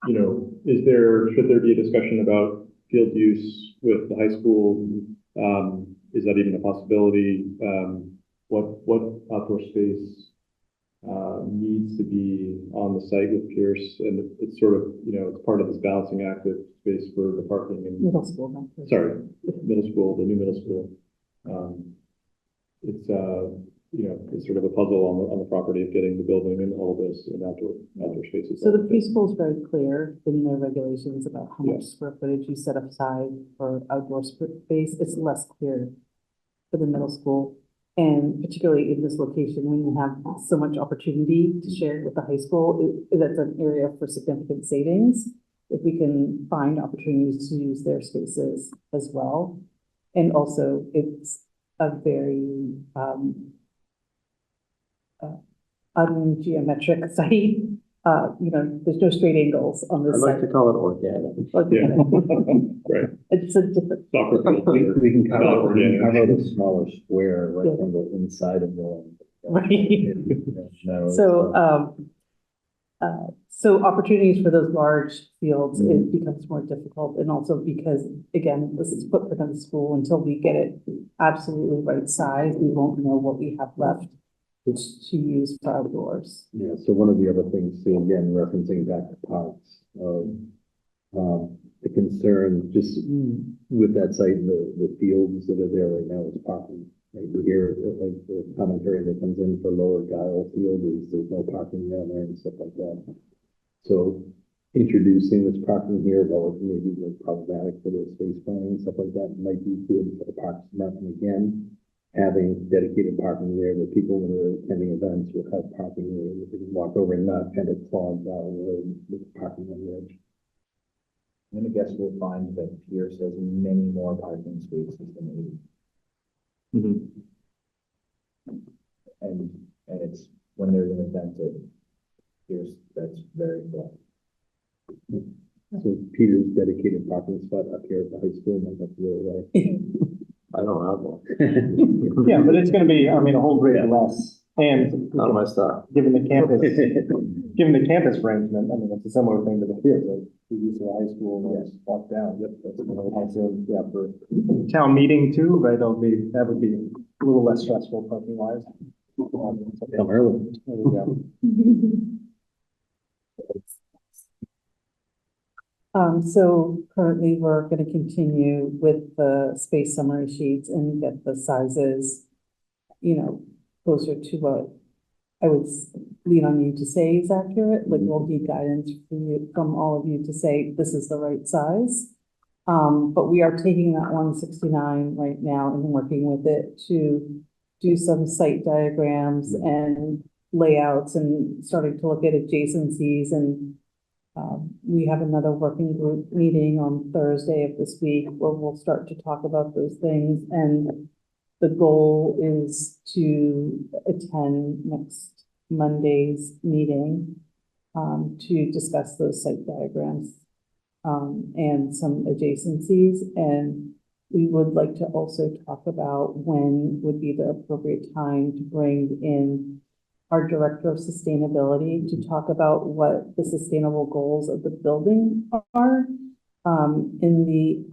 should there be a discussion about field use with the high school? Is that even a possibility? What outdoor space needs to be on the site with Pierce, and it's sort of, it's part of this balancing act of space for the parking and, Middle school. Not first. sorry, middle school, the new middle school. It's, it's sort of a puzzle on the property of getting the building and all this and outdoor spaces. So the preschool is very clear in their regulations about how much Yes. square footage you set aside for outdoor space. It's less clear for the middle school. And particularly in this location, when you have so much opportunity to share with the high school, that's an area for significant savings. If we can find opportunities to use their spaces as well. And also it's a very, ungeometric site. There's no straight angles on this I like site. to call it organic. Yeah. Right. It's a different, Soccer field. We can carve out, Organic. a smaller square rectangle inside of the. right? No, So opportunities for those large fields, it becomes more difficult. And also because, again, this is footprint of the school, until we get it absolutely right size, we won't know what we have left to use for outdoors. Yeah, so one of the other things, too, again, referencing back to parks, the concern just with that site, the fields that are there right now is parking. Right, we hear like the commentary that comes in for Lower Guile Field is there's no parking down there and stuff like that. So introducing this parking here, though, maybe like problematic for the space planning and stuff like that, might be good for the parks department again. Having dedicated parking there, that people that are attending events will have parking there, that they can walk over and not kind of clog down the road with parking on the edge. I'm gonna guess we'll find that Pierce has many more parking spaces than we. And it's, when there's an event at Pierce, that's very full. So Peter's dedicated parking spot up here at the high school, might have to go away. I don't have one. Yeah, but it's gonna be, a whole grade less, and Not my stuff. given the campus arrangement, it's a similar thing to the field, like, we use the high school, and just walk down. Yep. That's also, yeah, for town meeting too, right, that would be a little less stressful parking wise. Come early. There we go. So currently we're going to continue with the space summary sheets and get the sizes, closer to what I would lean on you to say is accurate. Like we'll need guidance from all of you to say this is the right size. But we are taking that 169 right now and working with it to do some site diagrams and layouts and starting to look at adjacencies. And we have another working group meeting on Thursday of this week where we'll start to talk about those things. And the goal is to attend next Monday's meeting to discuss those site diagrams and some adjacencies. And we would like to also talk about when would be the appropriate time to bring in our Director of Sustainability to talk about what the sustainable goals of the building are. In the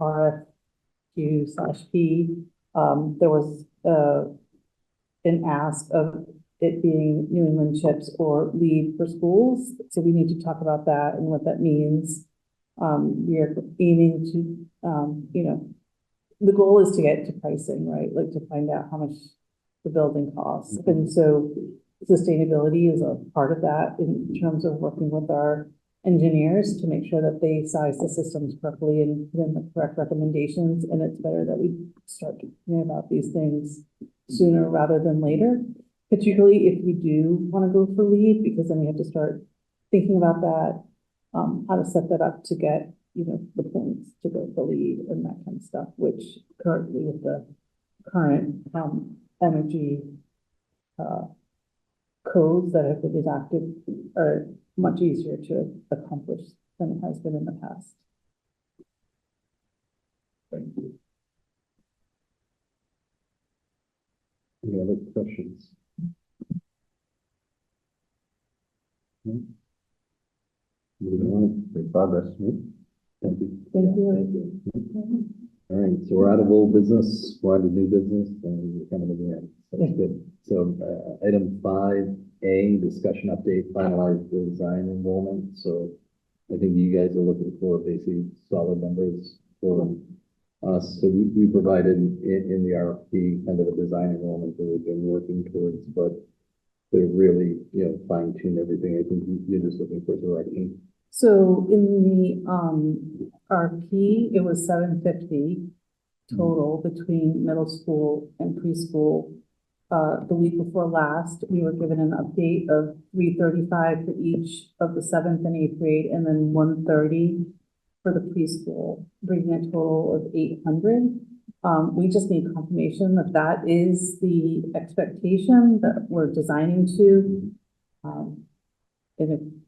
RFQ/P, there was an ask of it being New England CHIPS or LEED for schools. So we need to talk about that and what that means. We are aiming to, the goal is to get to pricing, right? Like to find out how much the building costs. And so sustainability is a part of that in terms of working with our engineers to make sure that they size the systems correctly and put in the correct recommendations. And it's better that we start talking about these things sooner rather than later, particularly if we do want to go for LEED, because then we have to start thinking about that, how to set that up to get, the points to go for LEED and that kind of stuff, which currently with the current energy codes that have been enacted are much easier to accomplish than it has been in the past. Thank you. Any other questions? Moving on, great progress. Thank you. Thank you. All right, so we're out of old business, we're on to new business, and we're coming to the end. So that's good. So, item 5A, discussion update, finalize design enrollment. So I think you guys are looking for basically solid numbers for us. So we provided in the RFP kind of a design enrollment that we've been working towards, but to really, fine tune everything. I think you're just looking for direction. So in the RFP, it was 750 total between middle school and preschool. The week before last, we were given an update of 335 for each of the 7th and 8th grade, and then 130 for the preschool, bringing a total of 800. We just need confirmation that that is the expectation that we're designing to. And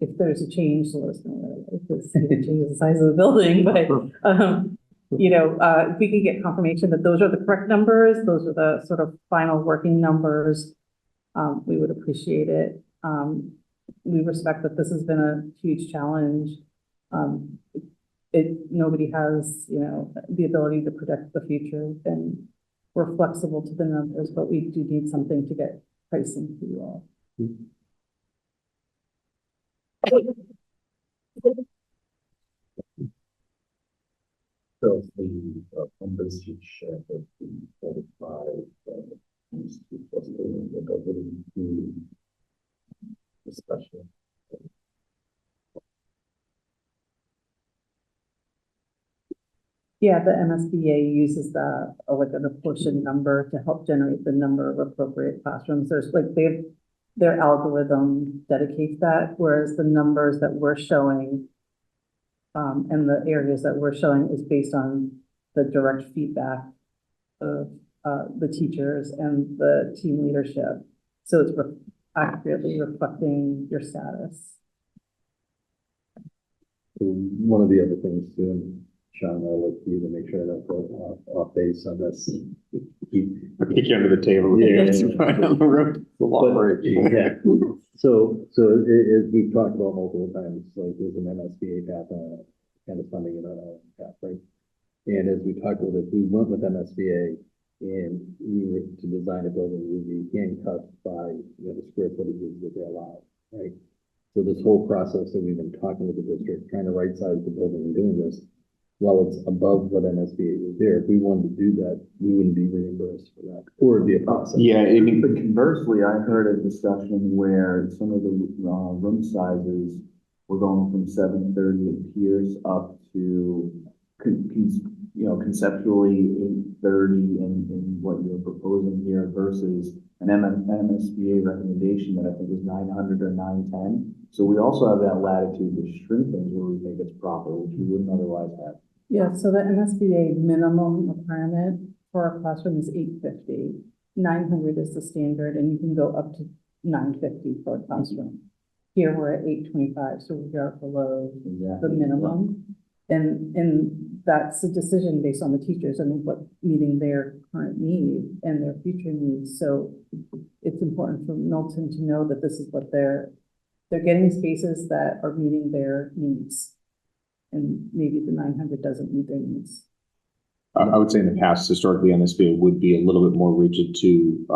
if there's a change, let us know. If this changes the size of the building, but if we can get confirmation that those are the correct numbers, those are the sort of final working numbers, we would appreciate it. We respect that this has been a huge challenge. Nobody has, the ability to predict the future, and we're flexible to the numbers, but we do need something to get pricing for you all. So the numbers you shared with the 45 discussion. Yeah, the MSBA uses the like an apportioned number to help generate the number of appropriate classrooms. There's like their algorithm dedicates that, whereas the numbers that we're showing and the areas that we're showing is based on the direct feedback of the teachers and the team leadership. So it's accurately reflecting your status. One of the other things too, Sean, I'll look for you to make sure that we're off base on this. I'll kick you under the table. Yeah. So as we've talked about multiple times, like there's an MSBA path, kind of funding it on a path, right? And as we talked about it, we went with MSBA and we were to design a building, we'd be handcuffed by the square footages that they allow, right? So this whole process that we've been talking with the district, trying to right size the building and doing this, while it's above what MSBA was there, if we wanted to do that, we wouldn't be reimbursed for that, or it'd be a process. Yeah, but conversely, I heard a discussion where some of the room sizes were going from 730 at Pierce up to, conceptually 830 in what you're proposing here versus an MSBA recommendation that I think is 900 or 910. So we also have that latitude to shrink things where we think it's proper, which we wouldn't otherwise have. Yeah, so the MSBA minimum requirement for a classroom is 850. 900 is the standard, and you can go up to 950 for a classroom. Here we're at 825, so we are below the minimum. And that's a decision based on the teachers and what meeting their current need and their future needs. So it's important for Milton to know that this is what they're getting spaces that are meeting their needs. And maybe the 900 doesn't meet their needs. I would say in the past, historically, MSBA would be a little bit more rigid to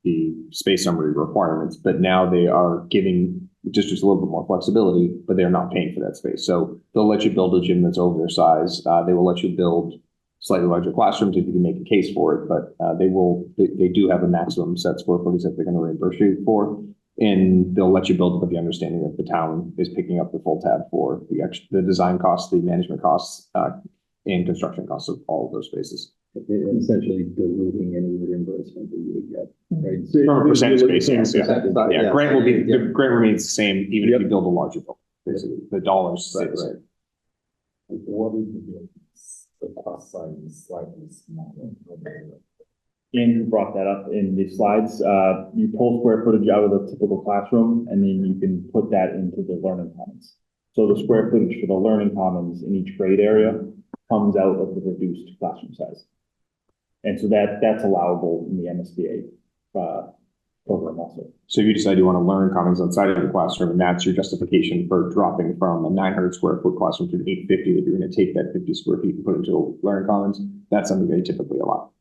the space summary requirements, but now they are giving districts a little bit more flexibility, but they're not paying for that space. So they'll let you build a gym that's over their size. They will let you build slightly larger classrooms if you can make a case for it, but they do have a maximum set square footage that they're going to reimburse you for. And they'll let you build it with the understanding that the town is picking up the full tab for the design costs, the management costs, and construction costs of all of those spaces. Essentially diluting any reimbursement that you would get, right? So From a percentage basis, yeah. Grant will be, the grant remains the same even if you build a larger building. Basically, the dollars stay the same. What is the cost size is slightly smaller? Andrew brought that up in the slides. You pull square footage out of the typical classroom, and then you can put that into the learning commons. So the square footage for the learning commons in each grade area comes out of the reduced classroom size. And so that's allowable in the MSBA program also. So if you decide you want to learn commons outside of the classroom, and that's your justification for dropping from a 900 square foot classroom to an 850, that you're going to take that 50 square feet and put it into learning commons, that's something they typically allow.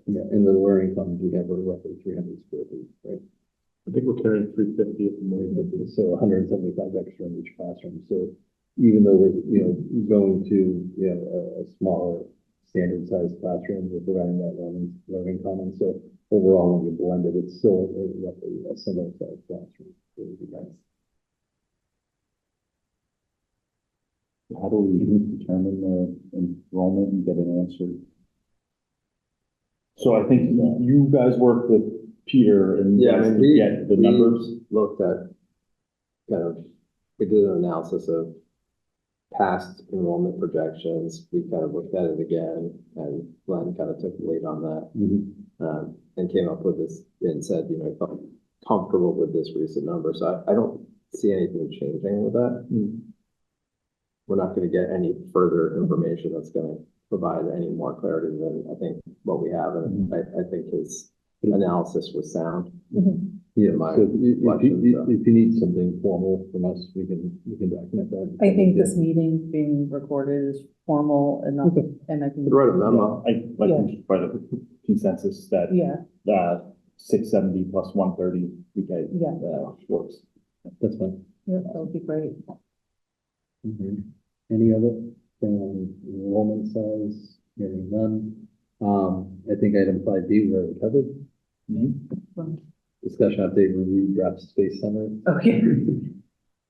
Yeah, in the learning commons, we have roughly 300 square feet, right? I think we're carrying 350 at the moment. So 175 extra in each classroom. So even though we're, going to, a smaller standard sized classroom, we're providing that learning commons. So overall, when you blend it, it's still roughly a similar sized classroom. So it would be nice. How do we determine the enrollment and get an answer? So I think you guys worked with Peter and Yeah, I mean, we get the numbers. looked at we did an analysis of past enrollment projections. We kind of looked at it again, and Glenn kind of took the lead on that. And came up with this and said, I felt comfortable with this recent number. So I don't see anything changing with that. We're not going to get any further information that's going to provide any more clarity than I think what we have. And I think his analysis was sound. Yeah, My so reflection, if you need something formal from us, we can document that. I think this meeting being recorded is formal enough, and I think. wrote a memo. I think by the consensus that, 670 plus 130, we get, works. That's fine. Yeah, that would be great. Any other thing on enrollment size? Hearing none. I think item 5B we already covered. Discussion update review draft space summary. Okay.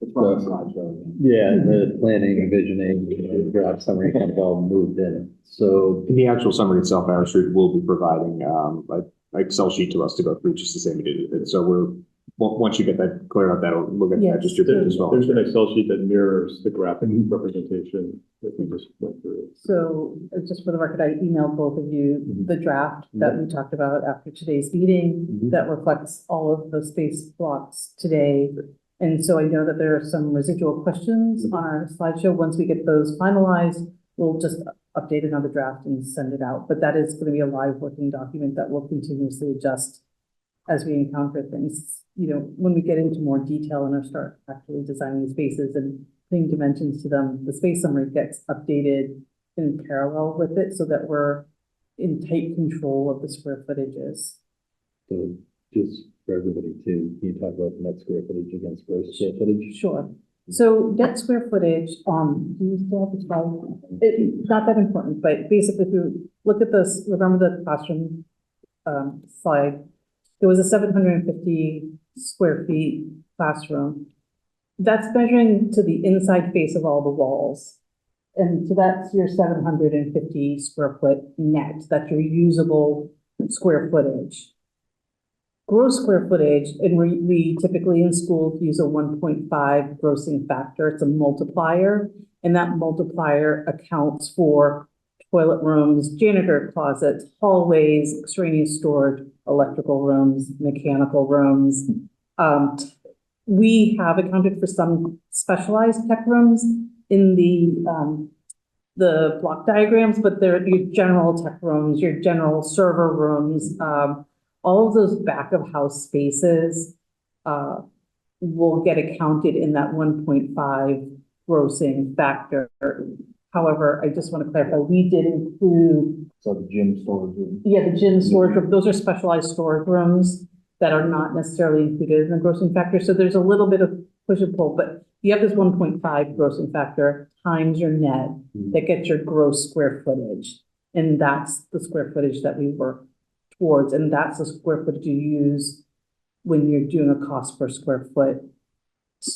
It's from the slideshow. Yeah, the planning and visioning, draft summary kind of all moved in. So In the actual summary itself, our street will be providing an Excel sheet to us to go through just the same we did. And so once you get that clear up, we'll get that distributed as well. There's an Excel sheet that mirrors the graphic representation that we just went through. So just for the record, I emailed both of you the draft that we talked about after today's meeting that reflects all of the space blocks today. And so I know that there are some residual questions on our slideshow. Once we get those finalized, we'll just update another draft and send it out. But that is going to be a live working document that will continuously adjust as we encounter things. When we get into more detail and start actually designing spaces and putting dimensions to them, the space summary gets updated in parallel with it so that we're in tight control of the square footages. So just for everybody too, can you talk about net square footage against gross square footage? Sure. So net square footage, do you still have the slide? It's not that important, but basically if you look at this, remember the classroom slide, there was a 750 square feet classroom. That's measuring to the inside face of all the walls. And so that's your 750 square foot net. That's your usable square footage. Gross square footage, and we typically in schools use a 1.5 grossing factor. It's a multiplier, and that multiplier accounts for toilet rooms, janitor closets, hallways, extraneous storage, electrical rooms, mechanical rooms. We have accounted for some specialized tech rooms in the block diagrams, but they're your general tech rooms, your general server rooms, all of those back of house spaces will get accounted in that 1.5 grossing factor. However, I just want to clarify, we did include. So the gym storage room. Yeah, the gym storage room, those are specialized storage rooms that are not necessarily included in the grossing factor. So there's a little bit of push and pull, but you have this 1.5 grossing factor times your net that gets your gross square footage. And that's the square footage that we work towards. And that's the square footage you use when you're doing a cost per square foot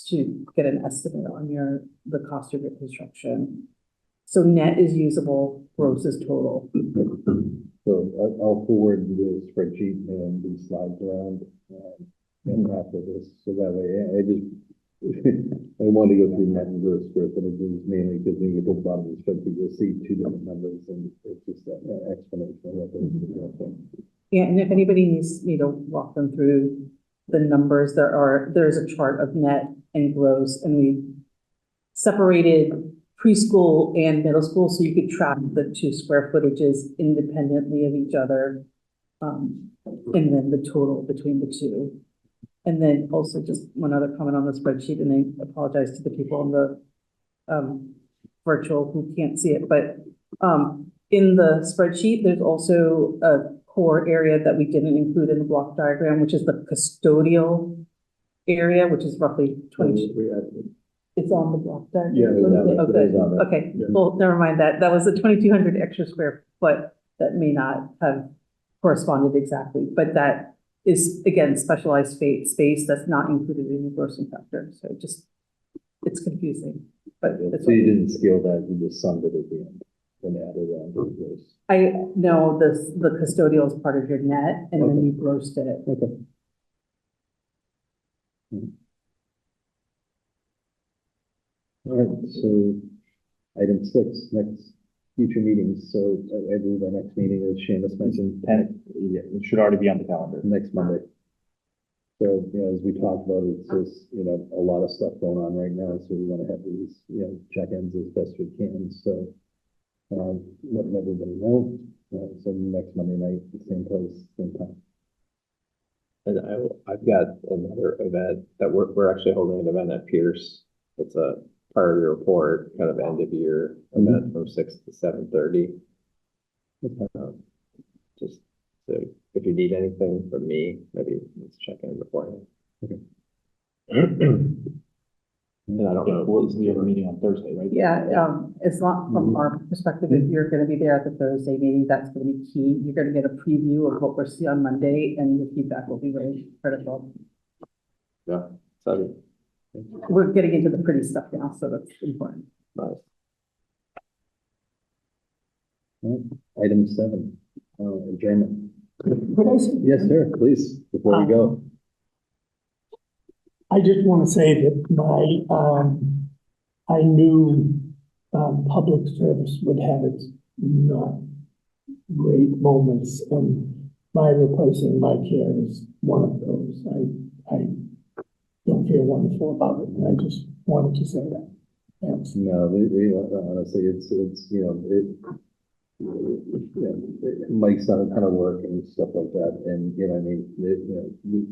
to get an estimate on the cost of your construction. So net is usable, gross is total. So I'll forward the spreadsheet and these slides around after this. So that way, I want to go through net and gross square footages mainly because when you go to the bottom of the spreadsheet, you'll see two different numbers and it's just an explanation of what those are. Yeah, and if anybody needs me to walk them through the numbers, there's a chart of net and gross, and we separated preschool and middle school so you could track the two square footages independently of each other, and then the total between the two. And then also just one other comment on the spreadsheet, and I apologize to the people on the virtual who can't see it, but in the spreadsheet, there's also a core area that we didn't include in the block diagram, which is the custodial area, which is roughly 20. It's on the block diagram. Yeah, it is on there. Okay, well, never mind that. That was a 2,200 extra square foot that may not have corresponded exactly, but that is, again, specialized space that's not included in the grossing factor. So it's confusing, but it's. So you didn't scale that, you just summed it at the end and added on to this. I know the custodial is part of your net and then you grossed it. Okay. All right, so item 6, next future meetings. So I believe our next meeting is Seamus mentioned 10th, yeah, it should already be on the calendar. next Monday. So, as we talked about, it's just, a lot of stuff going on right now, so we want to have these, check-ins as best we can, so. Letting everybody know, so next Monday night, same place, same time. And I've got another event that we're actually holding an event at Pierce. It's a priority report, kind of end of year event from 6 to 7:30. Just so if you need anything from me, maybe let's check in beforehand. Okay. And I don't know. We have a meeting on Thursday, right? Yeah, it's not from our perspective, if you're gonna be there at the Thursday meeting, that's gonna be key. You're gonna get a preview of what we're seeing on Monday and the feedback will be very critical. Yeah, so We're getting into the pretty stuff now, so that's important. nice. All right. Item 7, adjournment. Could I say- Yes, sir, please, before we go. I just want to say that I knew, public service would have its not great moments, and my replacing my care is one of those. I don't feel wonderful about it, and I just wanted to say that. Thanks. No, honestly, Mike's done a ton of work and stuff like that, and, we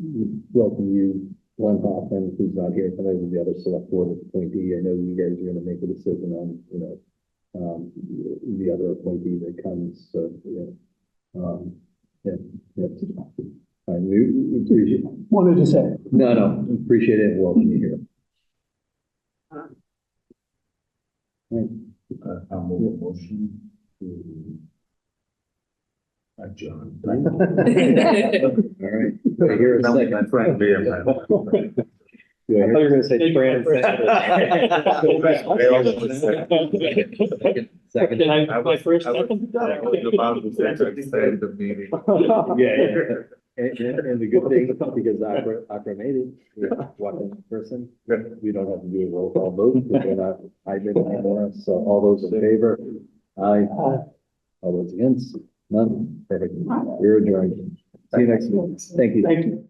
welcome you, Glenn Hoffman, who's not here tonight, with the other select board appointee. I know you guys are gonna make a decision on, the other appointee that comes, so, Fine, we appreciate. Wanted to say. No, appreciate it, welcome you here. Right. I'll move a motion to adjourn. All right. Do I hear a second? My friend Liam. Do I hear- I thought you were gonna say trans. Second. I was about to say the meeting. Yeah. And the good thing, because Akra made it, one person, we don't have to do a roll call vote, because we're not hybrid anymore, so all those in favor? Aye. All those against? None? Perfect. We're adjourned. See you next week. Thank you. Thank you.